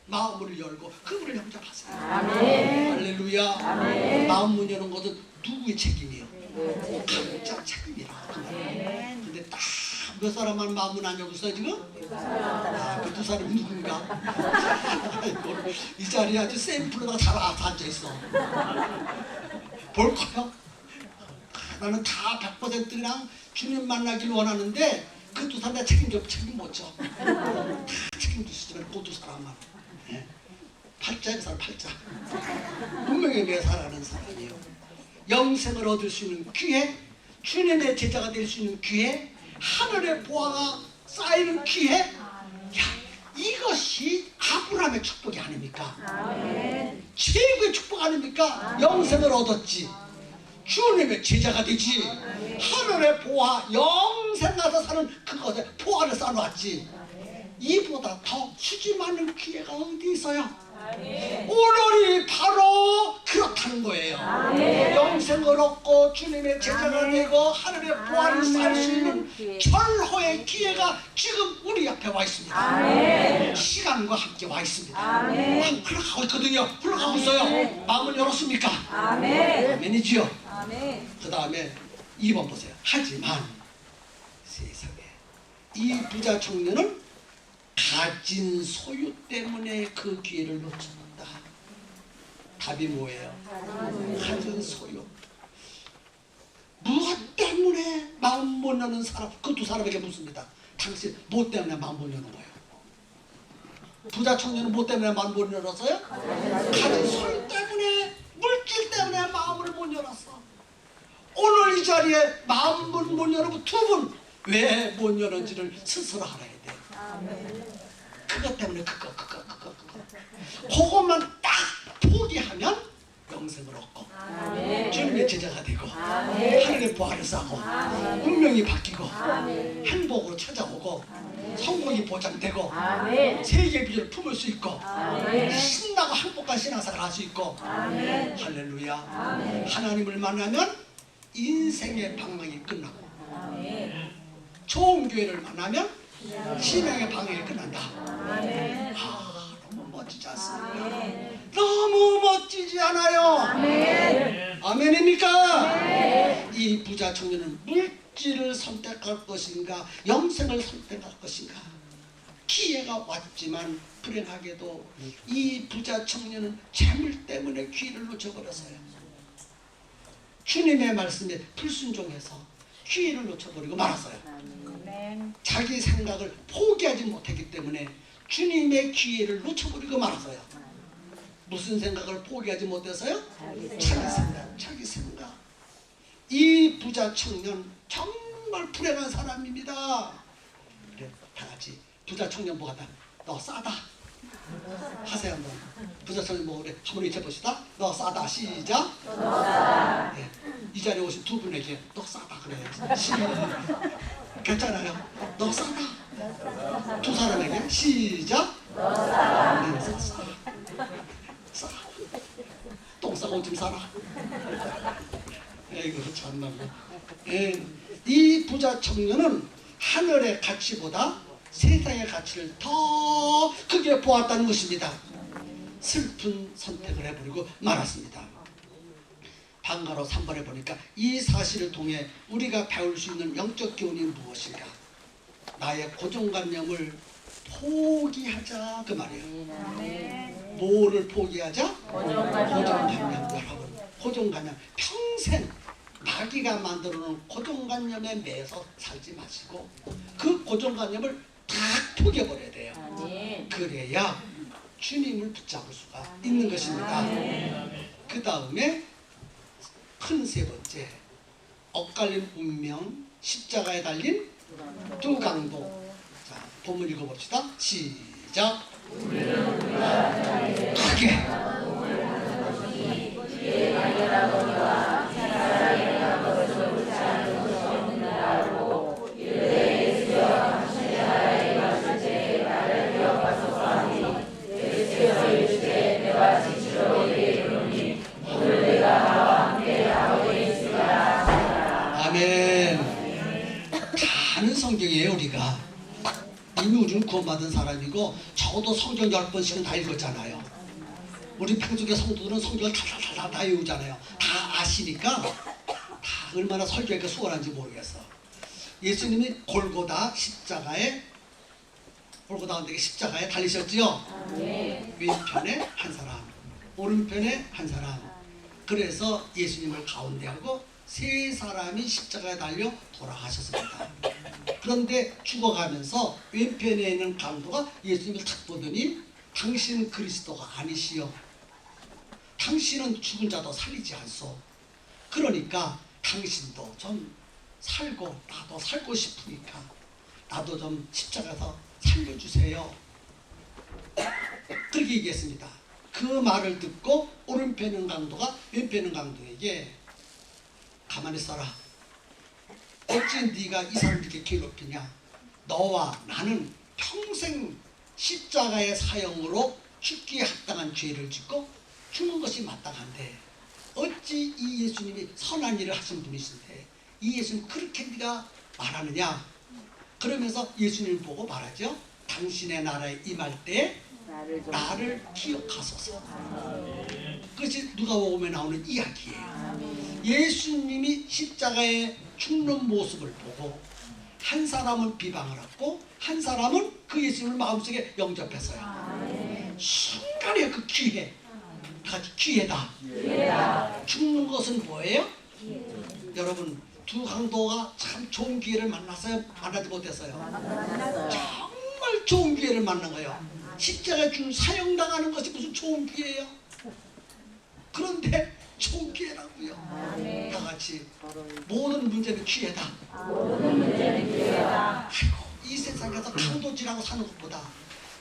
마음을 열고 그분을 영접하세요. 아멘. 할렐루야. 아멘. 마음 문 여는 것은 누구의 책임이에요? 각자 책임이라. 근데 딱 몇 사람만 마음은 안 열었어요 지금? 그 두 사람이 누군가? 이 자리에 아주 샘플로다가 잘 앉아있어. 볼 거요? 나는 다 100% 그냥 주님 만나기를 원하는데 그 두 사람 다 책임 못 져. 다 책임지시지만 그 두 사람만. 팔자의 사람 팔자. 분명히 내 살아가는 사람이에요. 영생을 얻을 수 있는 기회, 주님의 제자가 될 수 있는 기회, 하늘의 보화가 쌓이는 기회. 야, 이것이 아브라함의 축복이 아닙니까? 최고의 축복 아닙니까? 영생을 얻었지, 주님의 제자가 되지, 하늘의 보화, 영생하서 사는 그것에 보화를 쌓아놨지. 이보다 더 수지 많은 기회가 어디 있어요? 오늘이 바로 그렇다는 거예요. 영생을 얻고 주님의 제자가 되고 하늘의 보화를 쌓을 수 있는 철호의 기회가 지금 우리 앞에 와 있습니다. 시간과 함께 와 있습니다. 흘러가고 있거든요. 흘러가고 있어요. 마음을 열었습니까? 아멘이지요. 그 다음에 2번 보세요. 하지만 세상에 이 부자 청년은 가진 소유 때문에 그 기회를 놓쳤다. 답이 뭐예요? 가진 소유. 무엇 때문에 마음 못 여는 사람, 그 두 사람에게 묻습니다. 당신 뭐 때문에 마음 못 여는 거예요? 부자 청년은 뭐 때문에 마음 못 열었어요? 가진 소유 때문에, 물질 때문에 마음을 못 열었어. 오늘 이 자리에 마음을 못 열고 두 분 왜 못 열었는지를 스스로 알아야 돼요. 그것 때문에 그것만 딱 포기하면 영생을 얻고 주님의 제자가 되고 하늘의 보화를 쌓고 운명이 바뀌고 행복으로 찾아오고 성공이 보장되고 세계 비전을 품을 수 있고 신나고 행복한 신앙생활을 할 수 있고. 할렐루야. 하나님을 만나면 인생의 방향이 끝나고 좋은 교회를 만나면 신앙의 방향이 끝난다. 너무 멋지지 않습니까? 너무 멋지지 않아요? 아멘입니까? 이 부자 청년은 물질을 선택할 것인가 영생을 선택할 것인가. 기회가 왔지만 불행하게도 이 부자 청년은 재물 때문에 기회를 놓쳐버렸어요. 주님의 말씀에 불순종해서 기회를 놓쳐버리고 말았어요. 자기 생각을 포기하지 못했기 때문에 주님의 기회를 놓쳐버리고 말았어요. 무슨 생각을 포기하지 못해서요? 자기 생각. 이 부자 청년 정말 불행한 사람입니다. 그래, 다 같이 부자 청년 뭐 하다? 너 싸다 하세요. 한번. 부자 청년 뭐 그래? 한번 외쳐봅시다. 너 싸다. 시작. 네, 이 자리에 오신 두 분에게 너 싸다 그래. 괜찮아요? 너 싸다. 두 사람에게 시작. 너 싸다. 네, 싸. 똥 싸고 좀 싸라. 이거 참말로. 이 부자 청년은 하늘의 가치보다 세상의 가치를 더 크게 보았다는 것입니다. 슬픈 선택을 해버리고 말았습니다. 방가로 3번에 보니까 이 사실을 통해 우리가 배울 수 있는 영적 교훈이 무엇인가? 나의 고정관념을 포기하자 그 말이에요. 뭐를 포기하자? 고정관념. 여러분, 고정관념 평생 마귀가 만들어놓은 고정관념에 매서 살지 마시고 그 고정관념을 다 포기해버려야 돼요. 그래야 주님을 붙잡을 수가 있는 것입니다. 그 다음에 큰 세 번째, 엇갈린 운명, 십자가에 달린 두 강도. 자, 본문 읽어봅시다. 시작. 크게. 아멘. 다 아는 성경이에요. 우리가 이미 우리는 구원받은 사람이고 적어도 성경 10번씩은 다 읽었잖아요. 우리 평소에 성도들은 성경을 다 외우잖아요. 다 아시니까 다 얼마나 설교하기가 수월한지 모르겠어. 예수님이 골고다 십자가에 달리셨지요. 왼편에 한 사람, 오른편에 한 사람. 그래서 예수님을 가운데 하고 세 사람이 십자가에 달려 돌아가셨습니다. 그런데 죽어가면서 왼편에 있는 강도가 예수님을 탁 보더니 당신 그리스도가 아니시여. 당신은 죽은 자도 살리지 않소. 그러니까 당신도 좀 살고 나도 살고 싶으니까 나도 좀 십자가에서 살려주세요. 그렇게 얘기했습니다. 그 말을 듣고 오른편에 있는 강도가 왼편에 있는 강도에게 가만히 있어라. 어찌 네가 이 사람을 이렇게 괴롭히냐. 너와 나는 평생 십자가의 사형으로 죽기에 합당한 죄를 짓고 죽는 것이 마땅한데 어찌 이 예수님이 선한 일을 하신 분이신데 이 예수님 그렇게 네가 말하느냐. 그러면서 예수님을 보고 말하죠. 당신의 나라에 임할 때 나를 기억하소서. 그것이 누가복음에 나오는 이야기예요. 예수님이 십자가에 죽는 모습을 보고 한 사람은 비방을 하고 한 사람은 그 예수님을 마음속에 영접했어요. 순간에 그 기회, 같이 기회다. 죽는 것은 뭐예요? 여러분 두 강도가 참 좋은 기회를 만났어요? 만나지 못했어요? 정말 좋은 기회를 만난 거예요. 십자가에 사형당하는 것이 무슨 좋은 기회예요? 그런데 좋은 기회라고요. 다 같이 모든 문제는 기회다. 아이고 이 세상에서 강도질하고 사는 것보다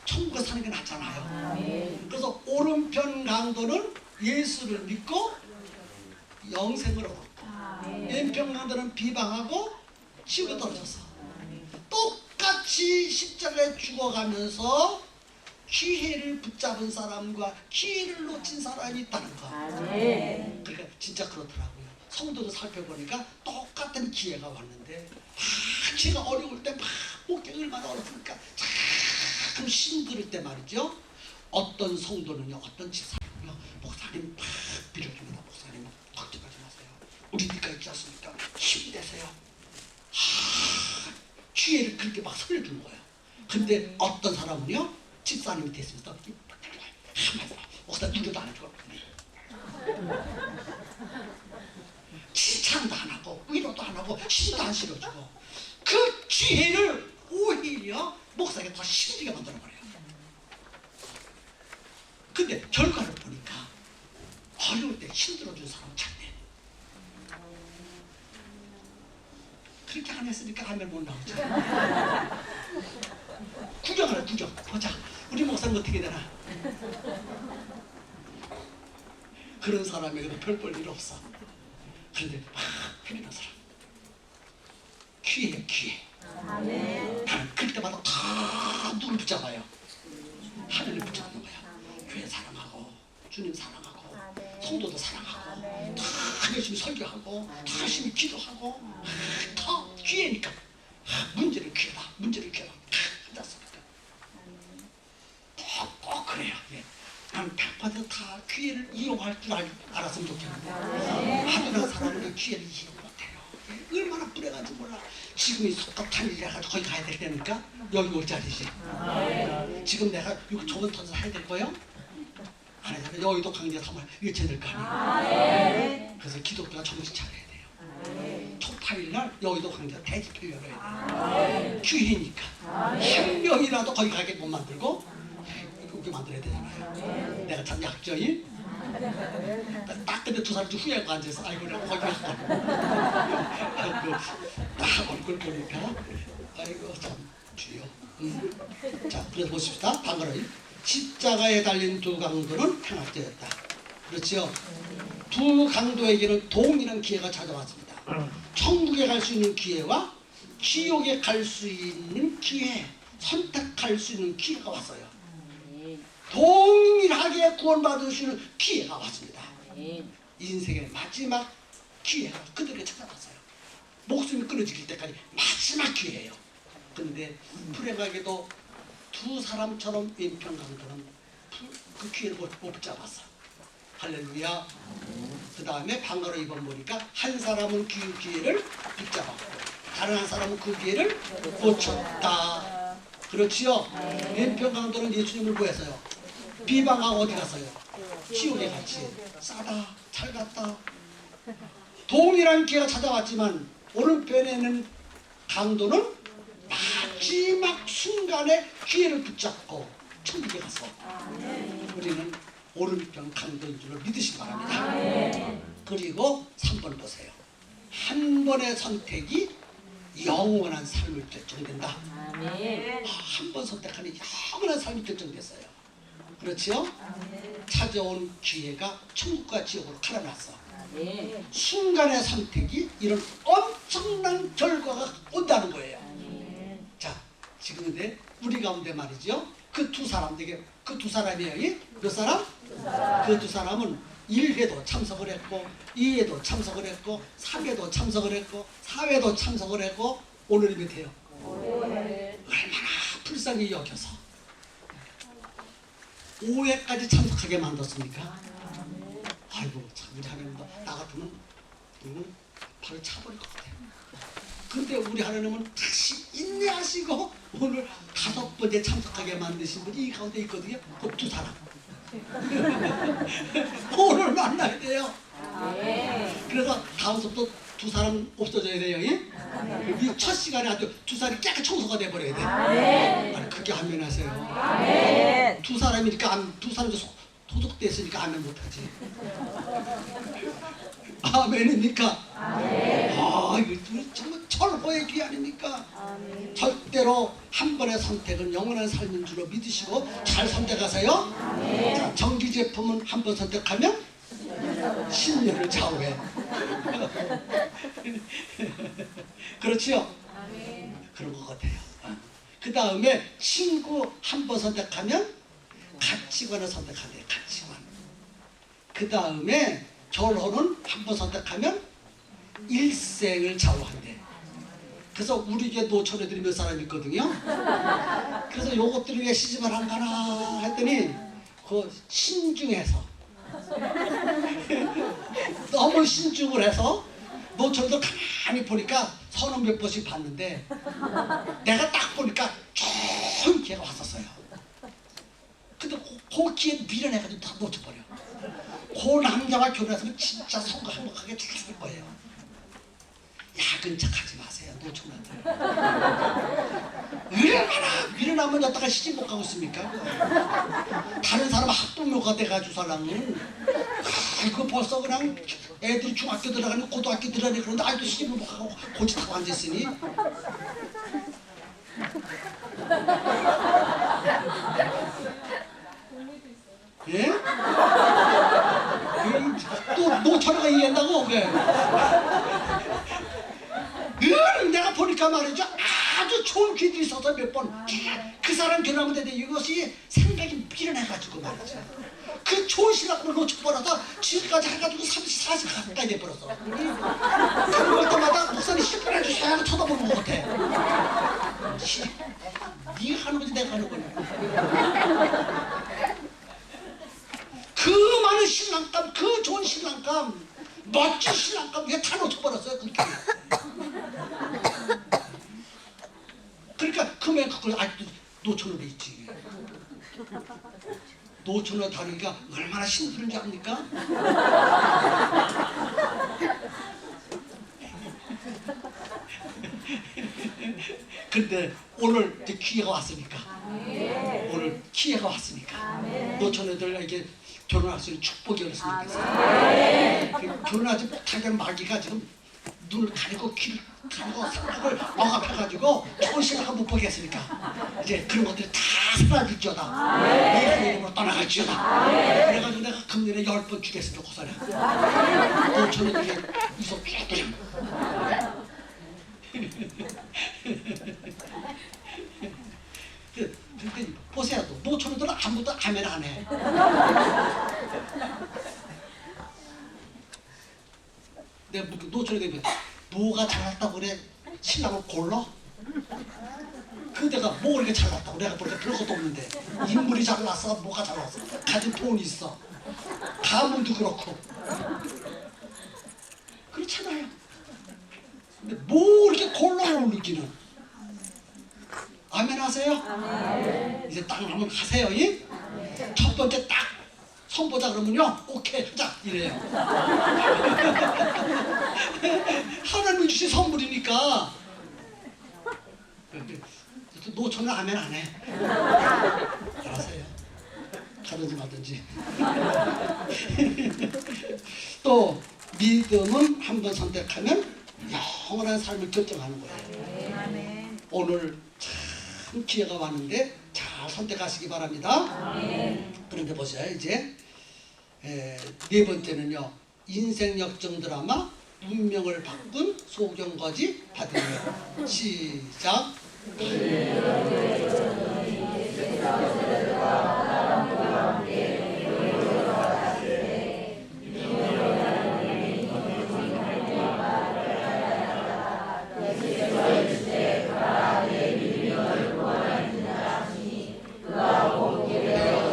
천국에 사는 게 낫잖아요. 그래서 오른편 강도는 예수를 믿고 영생을 얻고 왼편 강도는 비방하고 지옥에 떨어졌어. 똑같이 십자가에 죽어가면서 기회를 붙잡은 사람과 기회를 놓친 사람이 있다는 거. 그러니까 진짜 그렇더라고요. 성도도 살펴보니까 똑같은 기회가 왔는데 제가 어려울 때 막 목회가 얼마나 어렵습니까? 참 힘들 때 말이죠. 어떤 성도는요, 어떤 집사는요, 목사님 막 빌어줍니다. 목사님 걱정하지 마세요. 우리 니까 있지 않습니까? 힘내세요. 기회를 그렇게 막 살려주는 거예요. 근데 어떤 사람은요, 집사님이 됐습니다. 목사 누구도 안 해줘. 칭찬도 안 하고 위로도 안 하고 힘도 안 실어주고 그 기회를 오히려 목사에게 더 힘들게 만들어버려요. 근데 결과를 보니까 어려울 때 힘들어준 사람은 잘돼. 그렇게 안 했으니까 아멘 못 나오죠. 구경하라 구경. 보자 우리 목사는 어떻게 되나. 그런 사람에게도 별 볼 일 없어. 그런데 막 흘리는 사람 기회야 기회. 나는 그럴 때마다 다 누굴 붙잡아요. 하늘을 붙잡는 거야. 교회 사랑하고 주님 사랑하고 성도도 사랑하고 다 열심히 설교하고 다 열심히 기도하고 다 기회니까 문제는 기회다. 문제는 기회다. 앉았습니까? 꼭 그래요. 예. 난 100% 다 기회를 이용할 줄 알았으면 좋겠는데 하늘의 사람은 기회를 이용 못해요. 예. 얼마나 불행한지 몰라. 지금이 속닥한 일이 해가지고 거기 가야 될 때니까 여기 올 자리지. 지금 내가 여기 좋은 터서 해야 될 거예요? 안 해야 돼. 여의도 강제 삼아 일쳐야 될 거 아니에요. 그래서 기독교가 정신 차려야 돼요. 초파일날 여의도 강제 대집회를 해야 돼요. 기회니까 한 명이라도 거기 가게 못 만들고 여기 만들어야 되잖아요. 내가 참 약점이 딱 근데 두 사람이 후회하고 앉아서 아이고 내가 거기 가서 딱 얼굴 보니까 아이고 참 주여. 자 그래서 보십시다. 방글이 십자가에 달린 두 강도는 평학되었다. 그렇죠? 두 강도에게는 동일한 기회가 찾아왔습니다. 천국에 갈 수 있는 기회와 지옥에 갈 수 있는 기회, 선택할 수 있는 기회가 왔어요. 동일하게 구원받으시는 기회가 왔습니다. 인생의 마지막 기회가 그들에게 찾아왔어요. 목숨이 끊어질 때까지 마지막 기회예요. 근데 불행하게도 두 사람처럼 왼편 강도는 그 기회를 못 붙잡았어. 할렐루야. 그 다음에 방가로 입어보니까 한 사람은 그 기회를 붙잡았고 다른 한 사람은 그 기회를 놓쳤다. 그렇지요? 왼편 강도는 예수님을 구했어요. 비방하고 어디 갔어요? 지옥에 같이. 싸다, 잘 갔다. 동일한 기회가 찾아왔지만 오른편에는 강도는 마지막 순간에 기회를 붙잡고 천국에 가서 우리는 오른편 강도인 줄을 믿으시기 바랍니다. 그리고 3번 보세요. 한 번의 선택이 영원한 삶을 결정된다. 한 번 선택하니 영원한 삶이 결정됐어요. 그렇지요? 찾아온 기회가 천국과 지옥으로 갈아놨어. 순간의 선택이 이런 엄청난 결과가 온다는 거예요. 자, 지금 근데 우리 가운데 말이죠. 그 두 사람에게 그 두 사람이에요. 몇 사람? 그 두 사람은 1회도 참석을 했고 2회도 참석을 했고 3회도 참석을 했고 4회도 참석을 했고 오늘이 몇 회요? 얼마나 불쌍히 여겨서 5회까지 참석하게 만들었습니까? 아이고 참 우리 하나님도 나 같으면 발을 차버릴 것 같아요. 근데 우리 하나님은 다시 인내하시고 오늘 5번째 참석하게 만드신 분이 이 가운데 있거든요. 그 두 사람 오늘 만나야 돼요. 그래서 다음 수부터 두 사람 없어져야 돼요. 이 첫 시간에 아주 두 사람이 깨끗 청소가 돼버려야 돼요. 아니 그게 아멘 하세요. 두 사람이니까 두 사람도 소속됐으니까 아멘 못하지. 아멘입니까? 아 이거 정말 철호의 귀 아닙니까? 절대로 한 번의 선택은 영원한 삶인 줄로 믿으시고 잘 선택하세요. 자, 전기 제품은 한 번 선택하면 10년을 좌우해. 그렇지요? 그런 것 같아요. 그 다음에 친구 한 번 선택하면 가치관을 선택하네요. 가치관. 그 다음에 결혼은 한 번 선택하면 일생을 좌우한대. 그래서 우리 교회 노처녀들이 몇 사람 있거든요. 그래서 요것들이 왜 시집을 안 가나 했더니 그 신중해서 너무 신중을 해서 노처녀들 가만히 보니까 서너 몇 번씩 봤는데 내가 딱 보니까 좋은 기회가 왔었어요. 근데 그 기회 밀어내가지고 다 놓쳐버려. 그 남자와 결혼했으면 진짜 성공 행복하게 잘 살 거예요. 야근 척하지 마세요. 노처녀들. 얼마나 밀어나면 여태까지 시집 못 가고 있습니까? 다른 사람 학부모가 돼가지고 살랑은 아이고 벌써 그냥 애들이 중학교 들어가니 고등학교 들어가니 그런데 아직도 시집을 못 가고 고집하고 앉아있으니 예? 또 노처녀가 이해한다고 그래. 내가 보니까 말이죠. 아주 좋은 귀들이 있어서 몇 번 그 사람 결혼하면 되는데 이것이 생각이 밀어내가지고 말이죠. 그 좋은 신랑을 놓쳐버려서 지금까지 해가지고 30, 40 가까이 돼버렸어. 그럴 때마다 목사님 시집을 해주셔야 하고 쳐다보는 것 같아. 네가 하는 거지 내가 하는 거냐. 그 많은 신랑감, 그 좋은 신랑감, 멋진 신랑감 이게 다 놓쳐버렸어요. 그렇게. 그러니까 그면 그걸 아직도 노처녀로 있지. 노처녀 다루기가 얼마나 힘든지 압니까? 근데 오늘 이제 기회가 왔으니까 오늘 기회가 왔으니까 노처녀들에게 결혼할 수 있는 축복이 어렸으면 좋겠어요. 결혼하지 못하는 마귀가 지금 눈을 가리고 귀를 가리고 생각을 억압해가지고 좋은 신랑을 못 보게 했으니까 이제 그런 것들이 다 사라질지어다. 내 이름으로 떠나갈지어다. 그래가지고 내가 금년에 10번 주겠습니다. 고사래. 노처녀들에게 이속 주었더니 근데 보세요. 노처녀들은 아무도 아멘 안 해. 내가 노처녀들이 뭐가 잘났다고 그래 신랑을 골라? 그대가 뭐 이렇게 잘났다고 내가 볼 때 별것도 없는데 인물이 잘났어 뭐가 잘났어 가진 돈이 있어 가문도 그렇고 그렇잖아요. 근데 뭐 이렇게 곤란을 느끼는 아멘 하세요? 아멘. 이제 딱 한번 가세요. 이? 첫 번째 딱 선보자 그러면요 오케이 하자 이래요. 하나님이 주신 선물이니까 노처는 아멘 안 해. 알아서요. 가든지 말든지. 또 믿음은 한번 선택하면 영원한 삶을 결정하는 거예요. 오늘 참 기회가 왔는데 잘 선택하시기 바랍니다. 그런데 보세요. 이제 네 번째는요. 인생 역정 드라마 운명을 바꾼 소경거지 받으며 시작.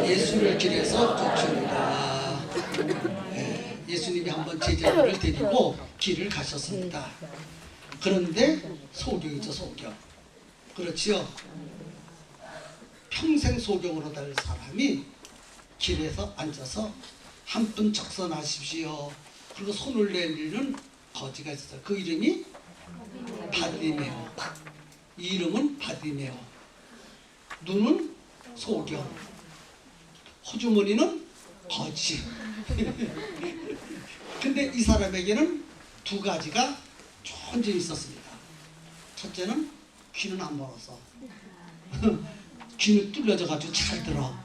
예수를 길에서 쫓습니다. 예수님이 한번 제자들을 데리고 길을 가셨습니다. 그런데 소경이죠, 소경. 그렇지요. 평생 소경으로 될 사람이 길에서 앉아서 한 분 적선하십시오. 그리고 손을 내밀는 거지가 있었어요. 그 이름이 바디메오. 이 이름은 바디메오. 눈은 소경. 호주머니는 거지. 근데 이 사람에게는 두 가지가 좋은 점이 있었습니다. 첫째는 귀는 안 멀었어. 귀는 뚫려져가지고 잘 들어.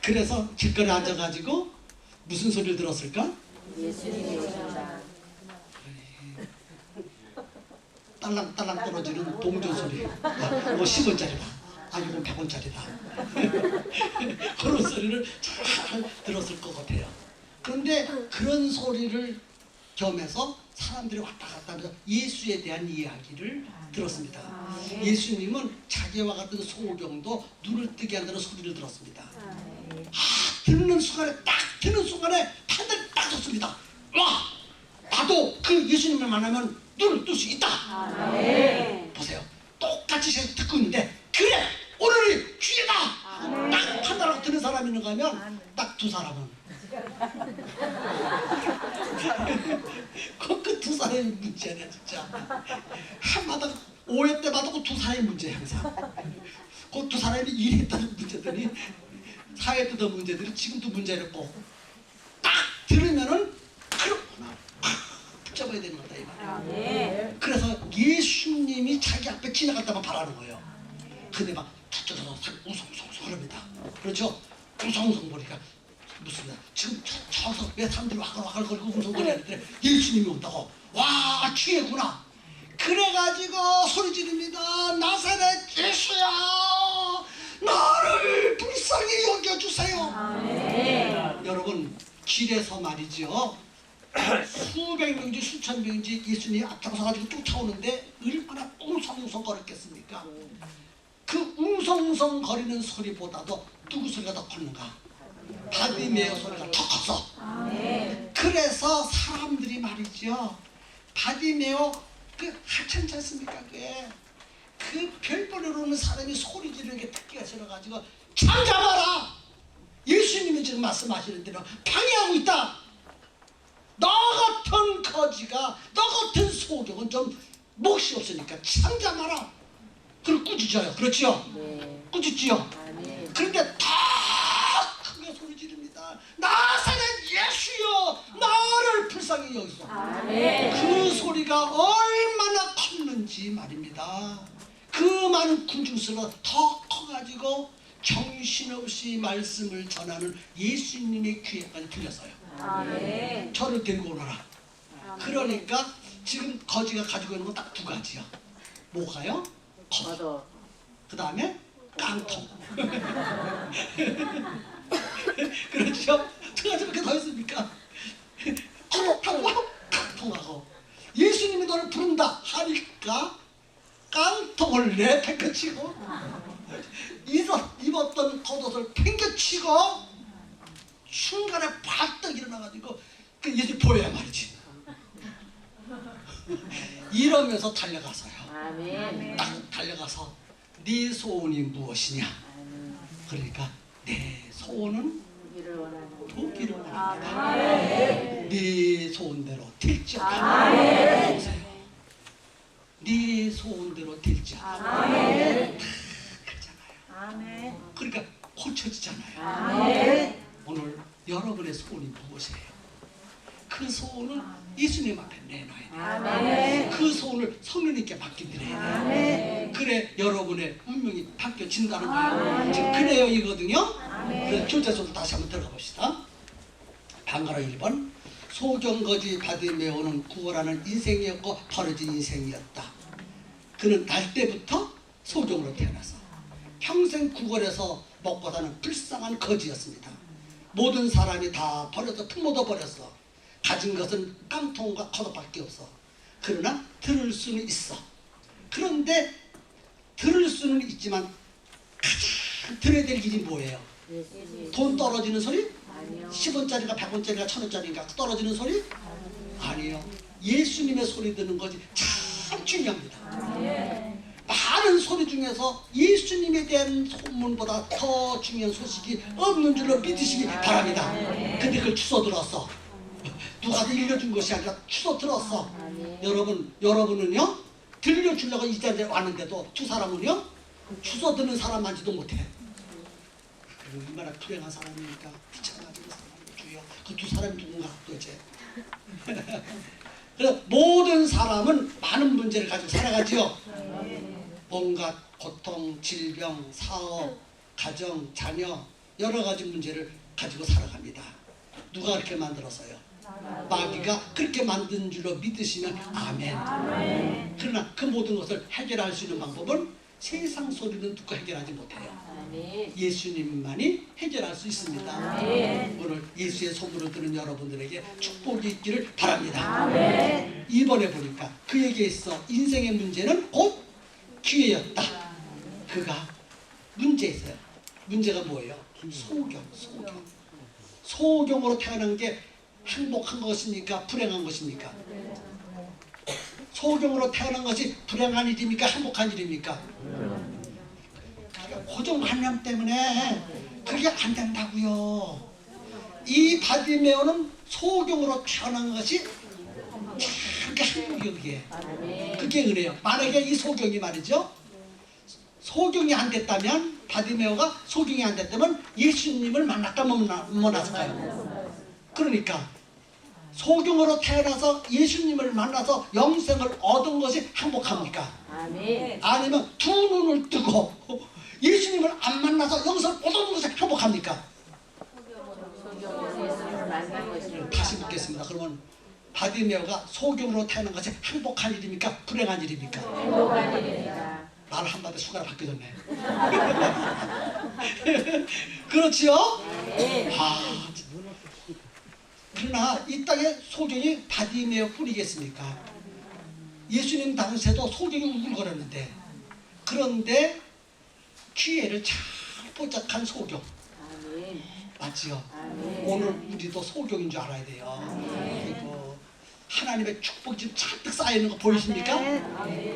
그래서 길거리에 앉아가지고 무슨 소리를 들었을까? 예수님이 오신다. 딸랑딸랑 떨어지는 동전 소리. 이거 10원짜리다. 아 이건 100원짜리다. 그런 소리를 잘 들었을 것 같아요. 그런데 그런 소리를 겸해서 사람들이 왔다 갔다 하면서 예수에 대한 이야기를 들었습니다. 예수님은 자기와 같은 소경도 눈을 뜨게 한다는 소리를 들었습니다. 듣는 순간에 딱 듣는 순간에 판단이 딱 섰습니다. 와! 나도 그 예수님을 만나면 눈을 뜰 수 있다. 보세요. 똑같이 듣고 있는데 그래! 오늘이 기회다! 딱 판단하고 듣는 사람이 있는가 하면 딱 두 사람은 그 두 사람이 문제네 진짜. 한마다 오해 때마다 그 두 사람이 문제야 항상. 그 두 사람이 일했다는 문제들이 사회에 뜨던 문제들이 지금도 문제였고 딱 들으면은 그렇구나 붙잡아야 되는 거다 이 말이야. 그래서 예수님이 자기 앞에 지나갔다만 바라는 거예요. 근데 막 저쪽에서 웅성웅성 합니다. 그렇죠? 웅성웅성 보니까 무슨 지금 저서 왜 사람들이 와글와글거리고 웅성거리는데 예수님이 온다고. 와 기회구나. 그래가지고 소리 지릅니다. 나사렛 예수야 나를 불쌍히 여겨주세요. 여러분 길에서 말이죠. 수백 명인지 수천 명인지 예수님이 앞장서가지고 쫓아오는데 얼마나 웅성웅성거렸겠습니까? 그 웅성웅성거리는 소리보다도 누구 소리가 더 컸는가? 바디메오 소리가 더 컸어. 그래서 사람들이 말이죠. 바디메오 그 하찮지 않습니까? 그게 그 별벌이로 오는 사람이 소리 지르는 게 듣기가 싫어가지고 잠잠하라! 예수님이 지금 말씀하시는 대로 방해하고 있다. 너 같은 거지가 너 같은 소경은 좀 몫이 없으니까 잠잠하라. 그걸 꾸짖어요. 그렇지요? 꾸짖지요? 그런데 더 크게 소리 지릅니다. 나사렛 예수여 나를 불쌍히 여기소. 그 소리가 얼마나 컸는지 말입니다. 그 많은 군중수가 더 커가지고 정신없이 말씀을 전하는 예수님의 귀에까지 들렸어요. 저를 데리고 오너라. 그러니까 지금 거지가 가지고 있는 건 딱 두 가지야. 뭐가요? 거. 그 다음에 깡통. 그렇죠? 두 가지밖에 더 있습니까? 깡통하고 깡통하고 예수님이 너를 부른다 하니까 깡통을 내팽개치고 입었던 겉옷을 팽개치고 순간에 발떡 일어나가지고 그 예수 보여야 말이지. 이러면서 달려가서요. 아멘. 딱 달려가서 네 소원이 무엇이냐? 그러니까 내 소원은 보기를 원하는 보기를 원합니다. 네 소원대로 될지어다. 보세요. 네 소원대로 될지어다. 그렇잖아요. 그러니까 고쳐지잖아요. 오늘 여러분의 소원이 무엇이에요? 그 소원을 예수님 앞에 내놔야 돼요. 그 소원을 성령님께 맡겨드려야 돼요. 그래 여러분의 운명이 바뀌어진다는 거예요. 지금 그래요 이거든요. 그래서 교재소도 다시 한번 들어가 봅시다. 방가로 1번 소경거지 바디메오는 구원하는 인생이었고 벌어진 인생이었다. 그는 날 때부터 소경으로 태어나서 평생 구걸에서 먹고 사는 불쌍한 거지였습니다. 모든 사람이 다 버려서 품어도 버렸어. 가진 것은 깡통과 겉옷밖에 없어. 그러나 들을 수는 있어. 그런데 들을 수는 있지만 가장 들어야 될 일이 뭐예요? 돈 떨어지는 소리? 아니요. 10원짜리가 100원짜리가 1000원짜리가 떨어지는 소리? 아니요. 예수님의 소리 듣는 것이 참 중요합니다. 많은 소리 중에서 예수님에 대한 소문보다 더 중요한 소식이 없는 줄로 믿으시기 바랍니다. 근데 그걸 주워 들었어. 누가 들려준 것이 아니라 주워 들었어. 여러분은요? 들려주려고 이 자리에 왔는데도 두 사람은요? 주워 듣는 사람만지도 못해. 얼마나 불행한 사람입니까? 귀찮아지는 사람이 주여. 그 두 사람이 누군가 도대체. 그래서 모든 사람은 많은 문제를 가지고 살아가지요. 온갖 고통, 질병, 사업, 가정, 자녀 여러 가지 문제를 가지고 살아갑니다. 누가 그렇게 만들었어요? 마귀가 그렇게 만든 줄로 믿으시면 아멘. 그러나 그 모든 것을 해결할 수 있는 방법은 세상 소리는 듣고 해결하지 못해요. 예수님만이 해결할 수 있습니다. 오늘 예수의 소문을 듣는 여러분들에게 축복이 있기를 바랍니다. 2번에 보니까 그에게 있어 인생의 문제는 곧 기회였다. 그가 문제 있어요. 문제가 뭐예요? 소경으로 태어난 게 행복한 것입니까? 불행한 것입니까? 소경으로 태어난 것이 불행한 일입니까? 행복한 일입니까? 고정관념 때문에 그게 안 된다고요. 이 바디메오는 소경으로 태어난 것이 참 행복이에요. 그게 은혜요. 만약에 이 소경이 말이죠, 소경이 안 됐다면, 바디메오가 소경이 안 됐다면 예수님을 만날까 못 만났을까요? 그러니까 소경으로 태어나서 예수님을 만나서 영생을 얻은 것이 행복합니까? 아니면 두 눈을 뜨고 예수님을 안 만나서 영생을 얻은 것이 행복합니까? 다시 묻겠습니다. 그러면 바디메오가 소경으로 태어난 것이 행복한 일입니까? 불행한 일입니까? 행복한 일입니다. 말 한마디 수가락 바뀌었네. 그렇지요? 그러나 이 땅에 소경이 바디메오 뿐이겠습니까? 예수님 당시에도 소경이 우글거렸는데, 그런데 기회를 잘 포착한 소경. 맞지요? 오늘 우리도 소경인 줄 알아야 돼요. 그리고 하나님의 축복이 지금 잔뜩 쌓여있는 거 보이십니까?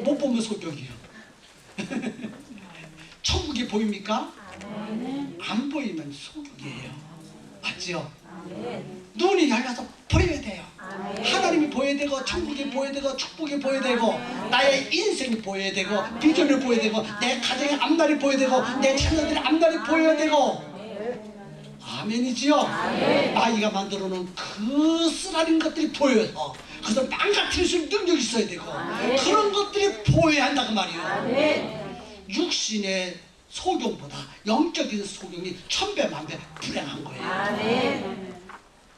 못 보면 소경이에요. 천국이 보입니까? 안 보이면 소경이에요. 맞지요? 눈이 열려서 보여야 돼요. 하나님이 보여야 되고, 천국이 보여야 되고, 축복이 보여야 되고, 나의 인생이 보여야 되고, 비전을 보여야 되고, 내 가정의 앞날이 보여야 되고, 내 자녀들의 앞날이 보여야 되고. 아멘이지요? 마귀가 만들어 놓은 그 쓰라린 것들이 보여서 그것을 망가뜨릴 수 있는 능력이 있어야 되고, 그런 것들이 보여야 한다고 말이에요. 육신의 소경보다 영적인 소경이 천배 만배 불행한 거예요.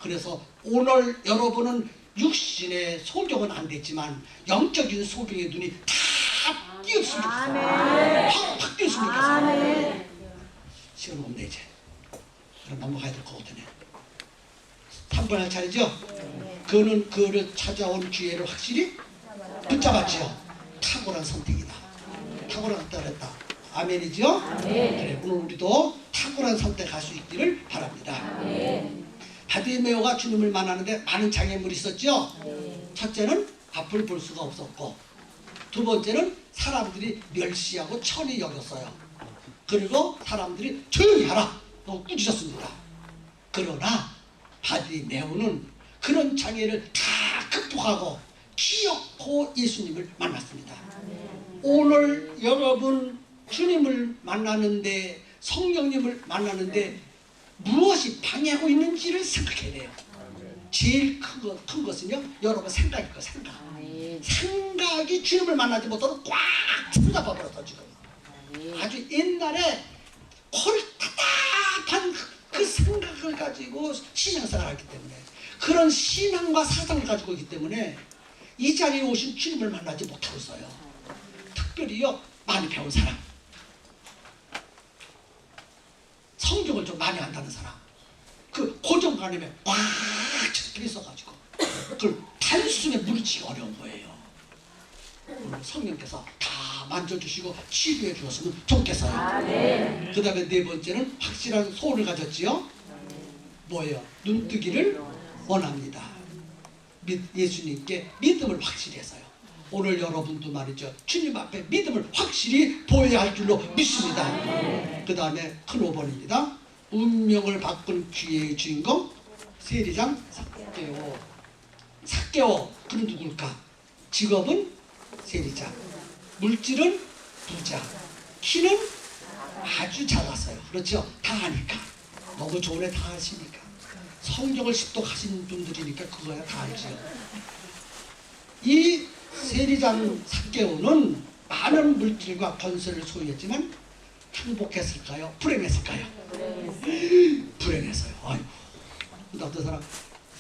그래서 오늘 여러분은 육신의 소경은 안 됐지만 영적인 소경의 눈이 다 띄었으면 좋겠어요. 확 띄었으면 좋겠어요. 시간 없네 이제. 그럼 넘어가야 될 것 같으네. 3번 할 차례죠? 그는 그를 찾아온 기회를 확실히 붙잡았지요. 탁월한 선택이다. 탁월한 선택을 했다. 아멘이죠? 그래, 오늘 우리도 탁월한 선택할 수 있기를 바랍니다. 바디메오가 주님을 만나는데 많은 장애물이 있었죠. 첫째는 앞을 볼 수가 없었고, 두 번째는 사람들이 멸시하고 천히 여겼어요. 그리고 사람들이 조용히 하라 하고 꾸짖었습니다. 그러나 바디메오는 그런 장애를 다 극복하고 기어코 예수님을 만났습니다. 오늘 여러분 주님을 만나는데, 성령님을 만나는데 무엇이 방해하고 있는지를 생각해야 돼요. 제일 큰 것은요, 여러분 생각일 거예요. 생각이 주님을 만나지 못하고 꽉 잡아 버렸어. 지금 아주 옛날에 콜타닥한 그 생각을 가지고 신앙생활을 하기 때문에, 그런 신앙과 사상을 가지고 있기 때문에 이 자리에 오신 주님을 만나지 못하고 있어요. 특별히요, 많이 배운 사람, 성경을 좀 많이 안다는 사람, 그 고정관념에 꽉 잡혀 있어가지고 그걸 단숨에 무너지기 어려운 거예요. 오늘 성령께서 다 만져주시고 치료해 주었으면 좋겠어요. 그 다음에 네 번째는 확실한 소원을 가졌지요. 뭐예요? 눈뜨기를 원합니다. 예수님께 믿음을 확실히 해서요. 오늘 여러분도 말이죠, 주님 앞에 믿음을 확실히 보여야 할 줄로 믿습니다. 그 다음에 큰 5번입니다. 운명을 바꾼 기회의 주인공 세리장 삭개오. 그는 누굴까? 직업은 세리장, 물질은 부자, 키는 아주 작았어요. 그렇죠? 다 하니까, 너무 좋은 애 다 하시니까, 성경을 습독하신 분들이니까 그거야 다 알지요. 이 세리장 삭개오는 많은 물질과 권세를 소유했지만 행복했을까요? 불행했을까요? 불행했어요. 아이고. 어떤 사람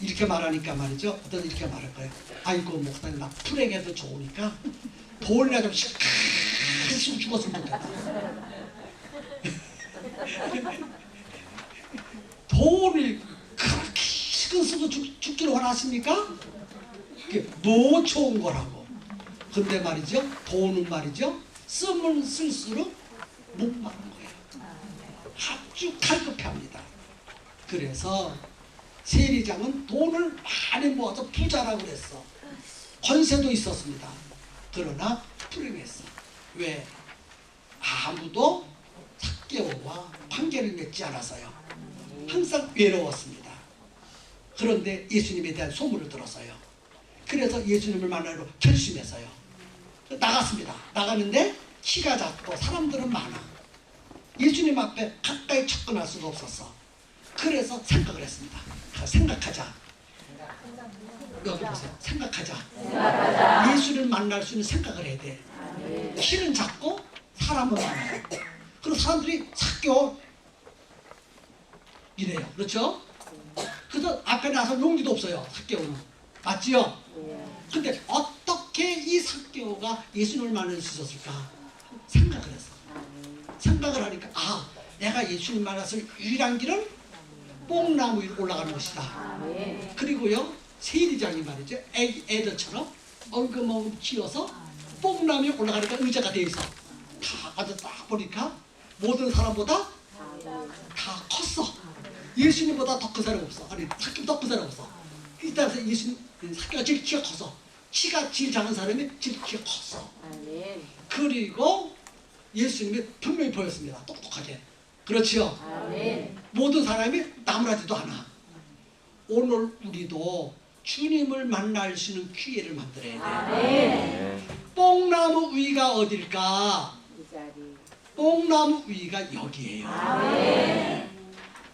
이렇게 말하니까 말이죠. 어떤 이렇게 말할 거예요. 아이고 목사님, 나 불행해도 좋으니까 돈이나 좀 시큰 죽었으면 좋겠다. 돈을 그렇게 시큰 쓰고 죽기를 원하십니까? 그게 뭐 좋은 거라고. 근데 말이죠, 돈은 말이죠, 쓰면 쓸수록 못 막는 거예요. 아주 갈급해합니다. 그래서 세리장은 돈을 많이 모아서 부자라고 그랬어. 권세도 있었습니다. 그러나 불행했어. 왜? 아무도 삭개오와 관계를 맺지 않아서요. 항상 외로웠습니다. 그런데 예수님에 대한 소문을 들었어요. 그래서 예수님을 만나러 결심했어요. 나갔습니다. 나가는데 키가 작고 사람들은 많아. 예수님 앞에 가까이 접근할 수가 없었어. 그래서 생각을 했습니다. 생각하자. 여기 보세요. 생각하자. 예수를 만날 수 있는 생각을 해야 돼. 키는 작고 사람은 많아요. 그리고 사람들이 삭개오 이래요. 그렇죠? 그래서 앞에 나서 용기도 없어요. 삭개오는. 맞지요? 근데 어떻게 이 삭개오가 예수님을 만날 수 있었을까? 생각을 했어. 생각을 하니까, 아, 내가 예수님 만났을 유일한 길은 뽕나무 위로 올라가는 것이다. 그리고요, 세리장이 말이죠, 애들처럼 엉금엉금 키워서 뽕나무 위에 올라가니까 의자가 되어 있어. 다 앉아 딱 보니까 모든 사람보다 다 컸어. 예수님보다 더 큰 사람 없어. 아니, 삭개보다 더 큰 사람 없어. 이따라서 예수님, 삭개가 제일 키가 컸어. 키가 제일 작은 사람이 제일 키가 컸어. 그리고 예수님이 분명히 보였습니다. 똑똑하게. 그렇지요? 모든 사람이 나무라지도 않아. 오늘 우리도 주님을 만날 수 있는 기회를 만들어야 돼. 뽕나무 위가 어딜까? 뽕나무 위가 여기에요.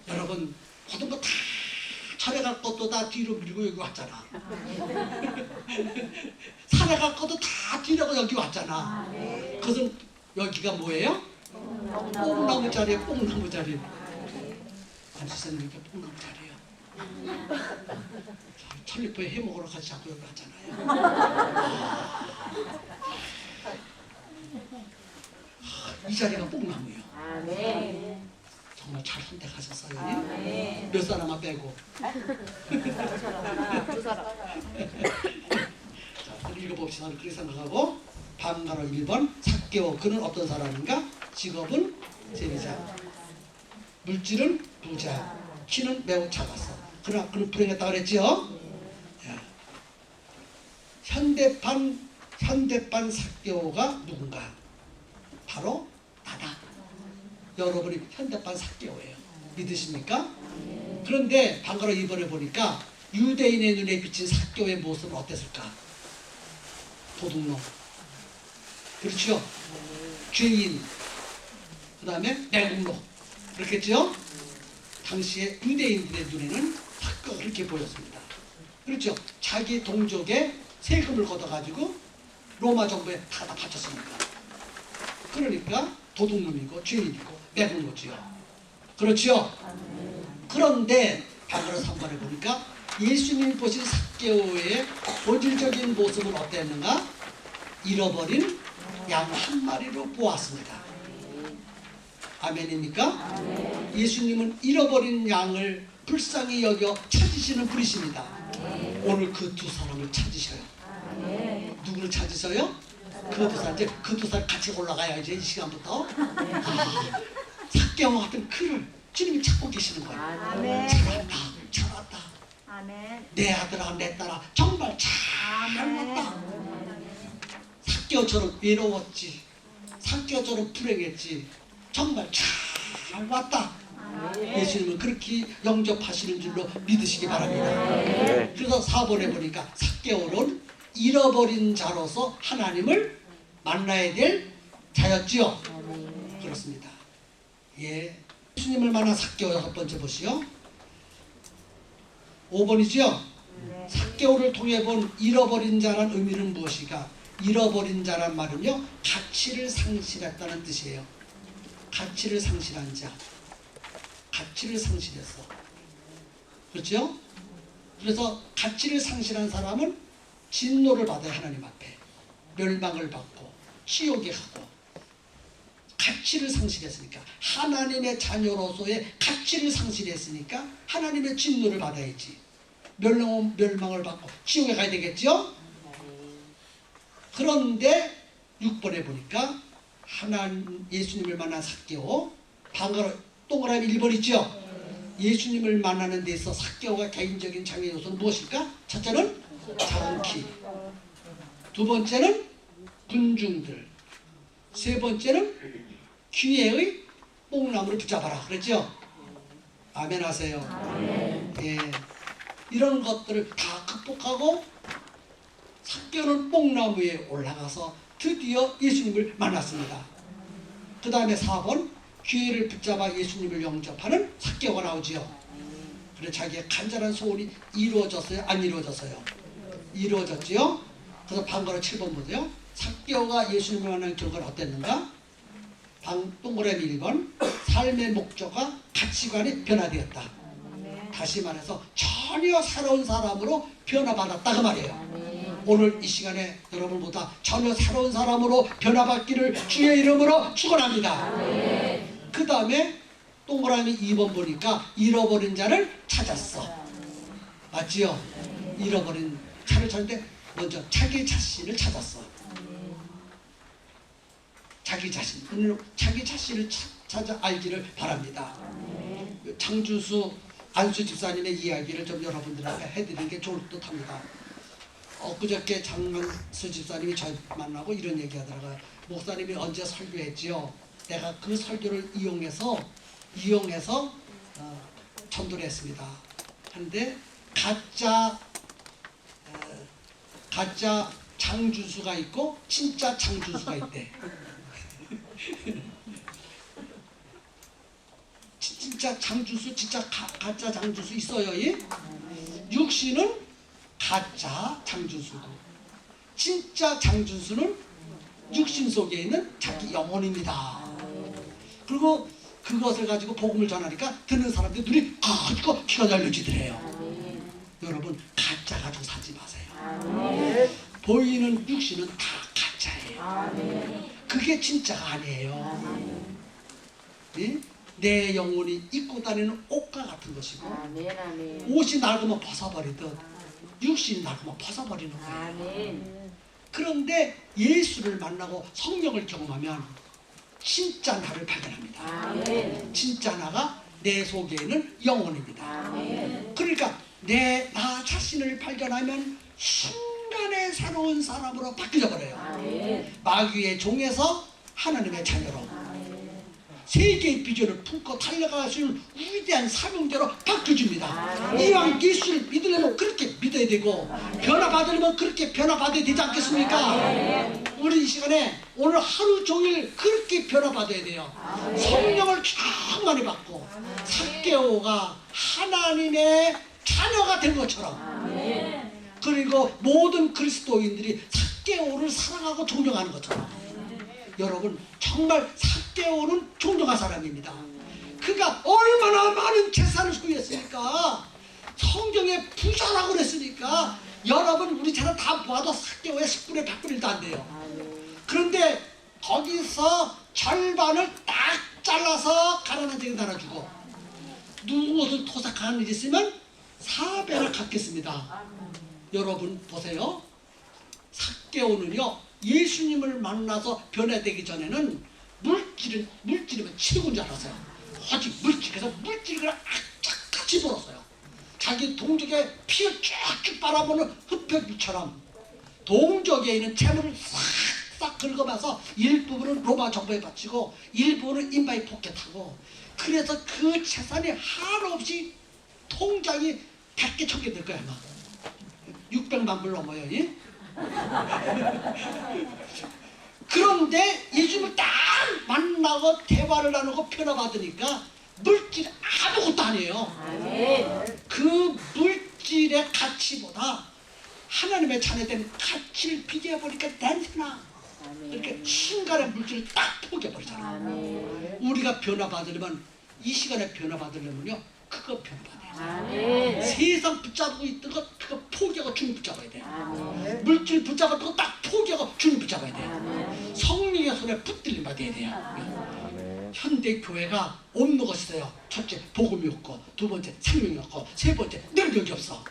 여러분, 모든 거 다 절에 갈 것도 다 뒤로 밀고 여기 왔잖아. 산에 갈 것도 다 뒤로 여기 왔잖아. 그것은 여기가 뭐예요? 뽕나무 자리에 뽕나무 자리. 안수사님 이렇게 뽕나무 자리에요. 천리포에 해 먹으러 같이 자꾸 여기 왔잖아요. 이 자리가 뽕나무예요. 정말 잘 선택하셨어요. 몇 사람만 빼고. 자, 읽어보 봅시다. 그렇게 생각하고 방가로 1번 삭개오 그는 어떤 사람인가? 직업은 제비자, 물질은 부자, 키는 매우 작았어. 그러나 그는 불행했다고 그랬죠? 야. 현대판 삭개오가 누군가? 바로 나다. 여러분이 현대판 삭개오예요. 믿으십니까? 그런데 방가로 2번에 보니까 유대인의 눈에 비친 삭개오의 모습은 어땠을까? 도둑놈, 그렇죠? 죄인, 그 다음에 매국노, 그렇겠죠? 당시에 유대인들의 눈에는 삭개오가 그렇게 보였습니다. 그렇죠? 자기 동족의 세금을 걷어가지고 로마 정부에 다 바쳤습니다. 그러니까 도둑놈이고 죄인이고 매국노지요. 그렇죠? 그런데 방가로 3번에 보니까 예수님 보신 삭개오의 본질적인 모습은 어땠는가? 잃어버린 양 한 마리로 보았습니다. 아멘입니까? 예수님은 잃어버린 양을 불쌍히 여겨 찾으시는 분이십니다. 오늘 그 두 사람을 찾으셔요. 누구를 찾으셔요? 그 두 사람. 이제 그 두 사람 같이 올라가야 이제 이 시간부터 삭개오 같은 그를 주님이 찾고 계시는 거예요. 잘한다, 잘한다. 내 아들아, 내 딸아, 정말 잘 왔다. 삭개오처럼 외로웠지, 삭개오처럼 불행했지, 정말 잘 왔다. 예수님은 그렇게 영접하시는 줄로 믿으시기 바랍니다. 그래서 4번에 보니까 삭개오는 잃어버린 자로서 하나님을 만나야 될 자였지요. 그렇습니다. 예. 예수님을 만난 삭개오 6번째 보시오. 5번이지요. 삭개오를 통해 본 잃어버린 자란 의미는 무엇이가? 잃어버린 자란 말은요, 가치를 상실했다는 뜻이에요. 가치를 상실한 자, 가치를 상실했어. 그렇죠? 그래서 가치를 상실한 사람은 진노를 받아요. 하나님 앞에 멸망을 받고 지옥에 가고. 가치를 상실했으니까, 하나님의 자녀로서의 가치를 상실했으니까 하나님의 진노를 받아야지. 멸망을 받고 지옥에 가야 되겠죠? 그런데 6번에 보니까 예수님을 만난 삭개오, 방가로 동그라미 1번 있죠? 예수님을 만나는 데 있어 삭개오가 개인적인 장애 요소는 무엇일까? 첫째는 작은 키, 두 번째는 군중들, 세 번째는 기회의 뽕나무를 붙잡아라 그랬죠? 아멘 하세요. 예. 이런 것들을 다 극복하고 삭개오는 뽕나무에 올라가서 드디어 예수님을 만났습니다. 그 다음에 4번 기회를 붙잡아 예수님을 영접하는 삭개오가 나오지요. 그래 자기의 간절한 소원이 이루어졌어요? 안 이루어졌어요? 이루어졌지요. 그래서 방가로 7번 보세요. 삭개오가 예수님을 만난 결과는 어땠는가? 동그라미 1번 삶의 목적과 가치관이 변화되었다. 다시 말해서 전혀 새로운 사람으로 변화받았다 그 말이에요. 오늘 이 시간에 여러분보다 전혀 새로운 사람으로 변화받기를 주의 이름으로 축원합니다. 그 다음에 동그라미 2번 보니까 잃어버린 자를 찾았어. 맞지요? 잃어버린 자를 찾는데 먼저 자기 자신을 찾았어. 자기 자신을 찾아 알기를 바랍니다. 장준수 안수 집사님의 이야기를 좀 여러분들한테 해드리는 게 좋을 듯 합니다. 엊그저께 장만수 집사님이 저 만나고 이런 얘기 하더라고요. 목사님이 언제 설교했지요? 내가 그 설교를 이용해서 전도를 했습니다. 그런데 가짜 장준수가 있고 진짜 장준수가 있대. 진짜 장준수, 진짜 가짜 장준수 있어요. 이? 육신은 가짜 장준수고 진짜 장준수는 육신 속에 있는 자기 영혼입니다. 그리고 그것을 가지고 복음을 전하니까 듣는 사람들이 눈이 커지고 피가 날려지더래요. 여러분 가짜 가지고 살지 마세요. 보이는 육신은 다 가짜예요. 그게 진짜가 아니에요. 예? 내 영혼이 입고 다니는 옷과 같은 것이고 옷이 낡으면 벗어버리듯 육신이 낡으면 벗어버리는 거예요. 그런데 예수를 만나고 성령을 경험하면 진짜 나를 발견합니다. 아멘. 진짜 나가 내 속에 있는 영혼입니다. 아멘. 그러니까 나 자신을 발견하면 순간에 새로운 사람으로 바뀌어 버려요. 아멘. 마귀의 종에서 하나님의 자녀로 아멘. 세계의 비전을 품고 달려갈 수 있는 위대한 사명자로 바뀌어줍니다. 아멘. 이왕 예수를 믿으려면 그렇게 믿어야 되고 변화받으려면 그렇게 변화받아야 되지 않겠습니까? 우리 이 시간에 오늘 하루 종일 그렇게 변화받아야 돼요. 성령을 충만히 받고 삭개오가 하나님의 자녀가 된 것처럼, 그리고 모든 그리스도인들이 삭개오를 사랑하고 존경하는 것처럼, 여러분 정말 삭개오는 존경한 사람입니다. 그가 얼마나 많은 재산을 소유했으니까, 성경에 부자라고 그랬으니까, 여러분 우리처럼 다 모아도 삭개오의 10분의 100분의 1도 안 돼요. 그런데 거기서 절반을 딱 잘라서 가난한 자에게 나눠주고, 누구를 토삭하는 일이 있으면 4배를 갚겠습니다. 여러분 보세요. 삭개오는요, 예수님을 만나서 변화되기 전에는 물질이면 최고인 줄 알았어요. 오직 물질. 그래서 물질을 그냥 악착같이 벌었어요. 자기 동족의 피를 쫙쭉 빨아보는 흡혈귀처럼 동족에 있는 재물을 싹 긁어면서 일부분은 로마 정부에 바치고 일부분은 인바이 포켓하고, 그래서 그 재산이 한없이 통장이 100개 1000개 될 거야 아마. 600만 불 넘어요. 예? 그런데 예수님을 딱 만나고 대화를 나누고 변화받으니까 물질 아무것도 아니에요. 아멘. 그 물질의 가치보다 하나님의 자녀된 가치를 비교해보니까 냄새나. 이렇게 순간에 물질을 딱 포기해버리잖아. 아멘. 우리가 변화받으려면, 이 시간에 변화받으려면요, 그거 변화받아요. 아멘. 세상 붙잡고 있던 것 그거 포기하고 주님 붙잡아야 돼요. 아멘. 물질 붙잡았던 거 딱 포기하고 주님 붙잡아야 돼요. 아멘. 성령의 손에 붙들림 받아야 돼요. 현대 교회가 없는 것이 있어요. 첫째, 복음이 없고, 두 번째, 생명이 없고, 세 번째, 능력이 없어.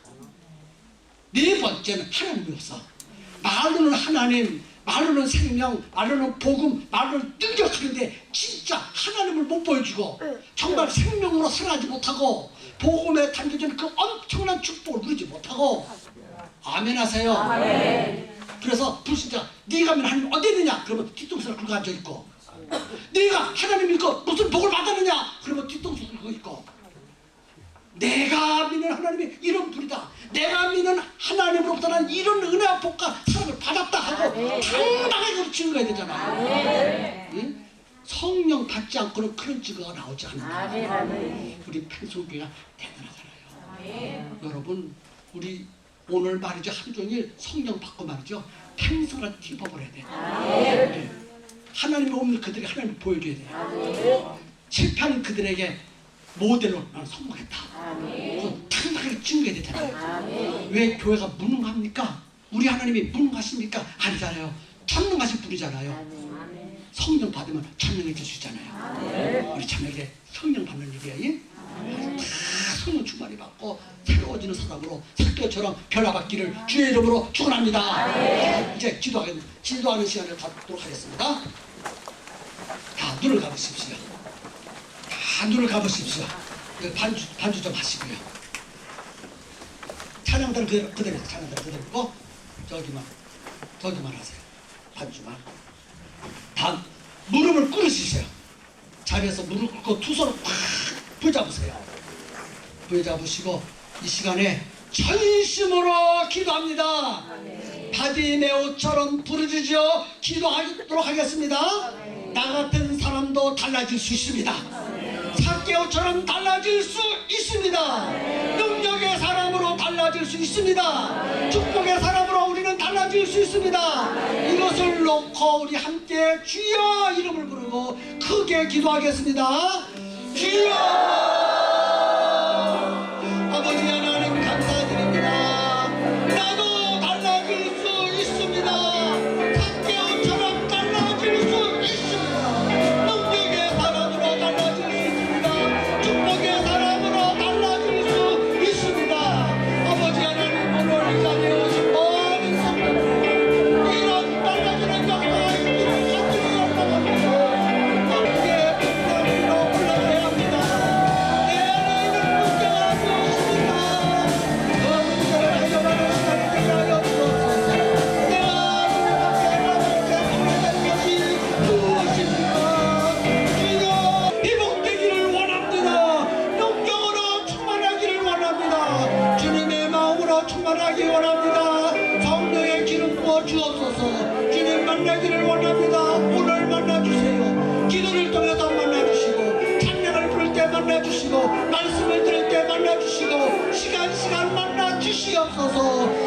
네 번째는 하나님이 없어. 말로는 하나님, 말로는 생명, 말로는 복음, 말로는 능력하는데 진짜 하나님을 못 보여주고, 정말 생명으로 살아가지 못하고, 복음에 담겨진 그 엄청난 축복을 누리지 못하고. 아멘 하세요. 아멘. 그래서 불신자가 네가 하면 하나님 어디 있느냐? 그러면 뒤통수를 긁고 앉아있고, 네가 하나님 믿고 무슨 복을 받았느냐? 그러면 뒤통수 긁고 있고, 내가 믿는 하나님이 이런 분이다, 내가 믿는 하나님으로부터 난 이런 은혜와 복과 사랑을 받았다 하고 당당하게 증거해야 되잖아요. 응? 성령 받지 않고는 그런 증거가 나오지 않는다. 아멘. 아멘. 우리 펜송교회가 대단하잖아요. 여러분, 우리 오늘 말이죠, 하루 종일 성령 받고 말이죠, 평생을 짚어버려야 돼요. 네. 하나님이 없는 그들에게 하나님을 보여줘야 돼요. 실패하는 그들에게 모델로 나는 성공했다. 그거 당당하게 증거해야 되잖아요. 왜 교회가 무능합니까? 우리 하나님이 무능하십니까? 아니잖아요. 전능하신 분이잖아요. 성령 받으면 전능해질 수 있잖아요. 우리 자녀에게 성령 받는 일이에요. 예? 다 성령 충만히 받고 새로워지는 사람으로 삭개오처럼 변화받기를 주의 이름으로 축원합니다. 이제 기도하는 시간을 갖도록 하겠습니다. 다 눈을 감으십시오. 다 눈을 감으십시오. 반주 좀 하시고요. 찬양들은 그대로 찬양들 그대로 있고, 저기만 하세요. 반주만. 다음 무릎을 꿇으시세요. 자리에서 무릎 꿇고 두 손을 꽉 부여잡으세요. 부여잡으시고 이 시간에 전심으로 기도합니다. 바디메오처럼 부르짖어 기도하도록 하겠습니다. 나 같은 사람도 달라질 수 있습니다. 삭개오처럼 달라질 수 있습니다. 능력의 사람으로 달라질 수 있습니다. 축복의 사람으로 우리는 달라질 수 있습니다. 이것을 놓고 우리 함께 주여 이름을 부르고 크게 기도하겠습니다. 주여! 아버지 하나님 감사드립니다. 나도 달라질 수 있습니다. 삭개오처럼 달라질 수 있습니다. 능력의 사람으로 달라질 수 있습니다. 축복의 사람으로 달라질 수 있습니다. 아버지 하나님, 오늘 이 자리에 오신 모든 성도들, 이런 주시옵소서.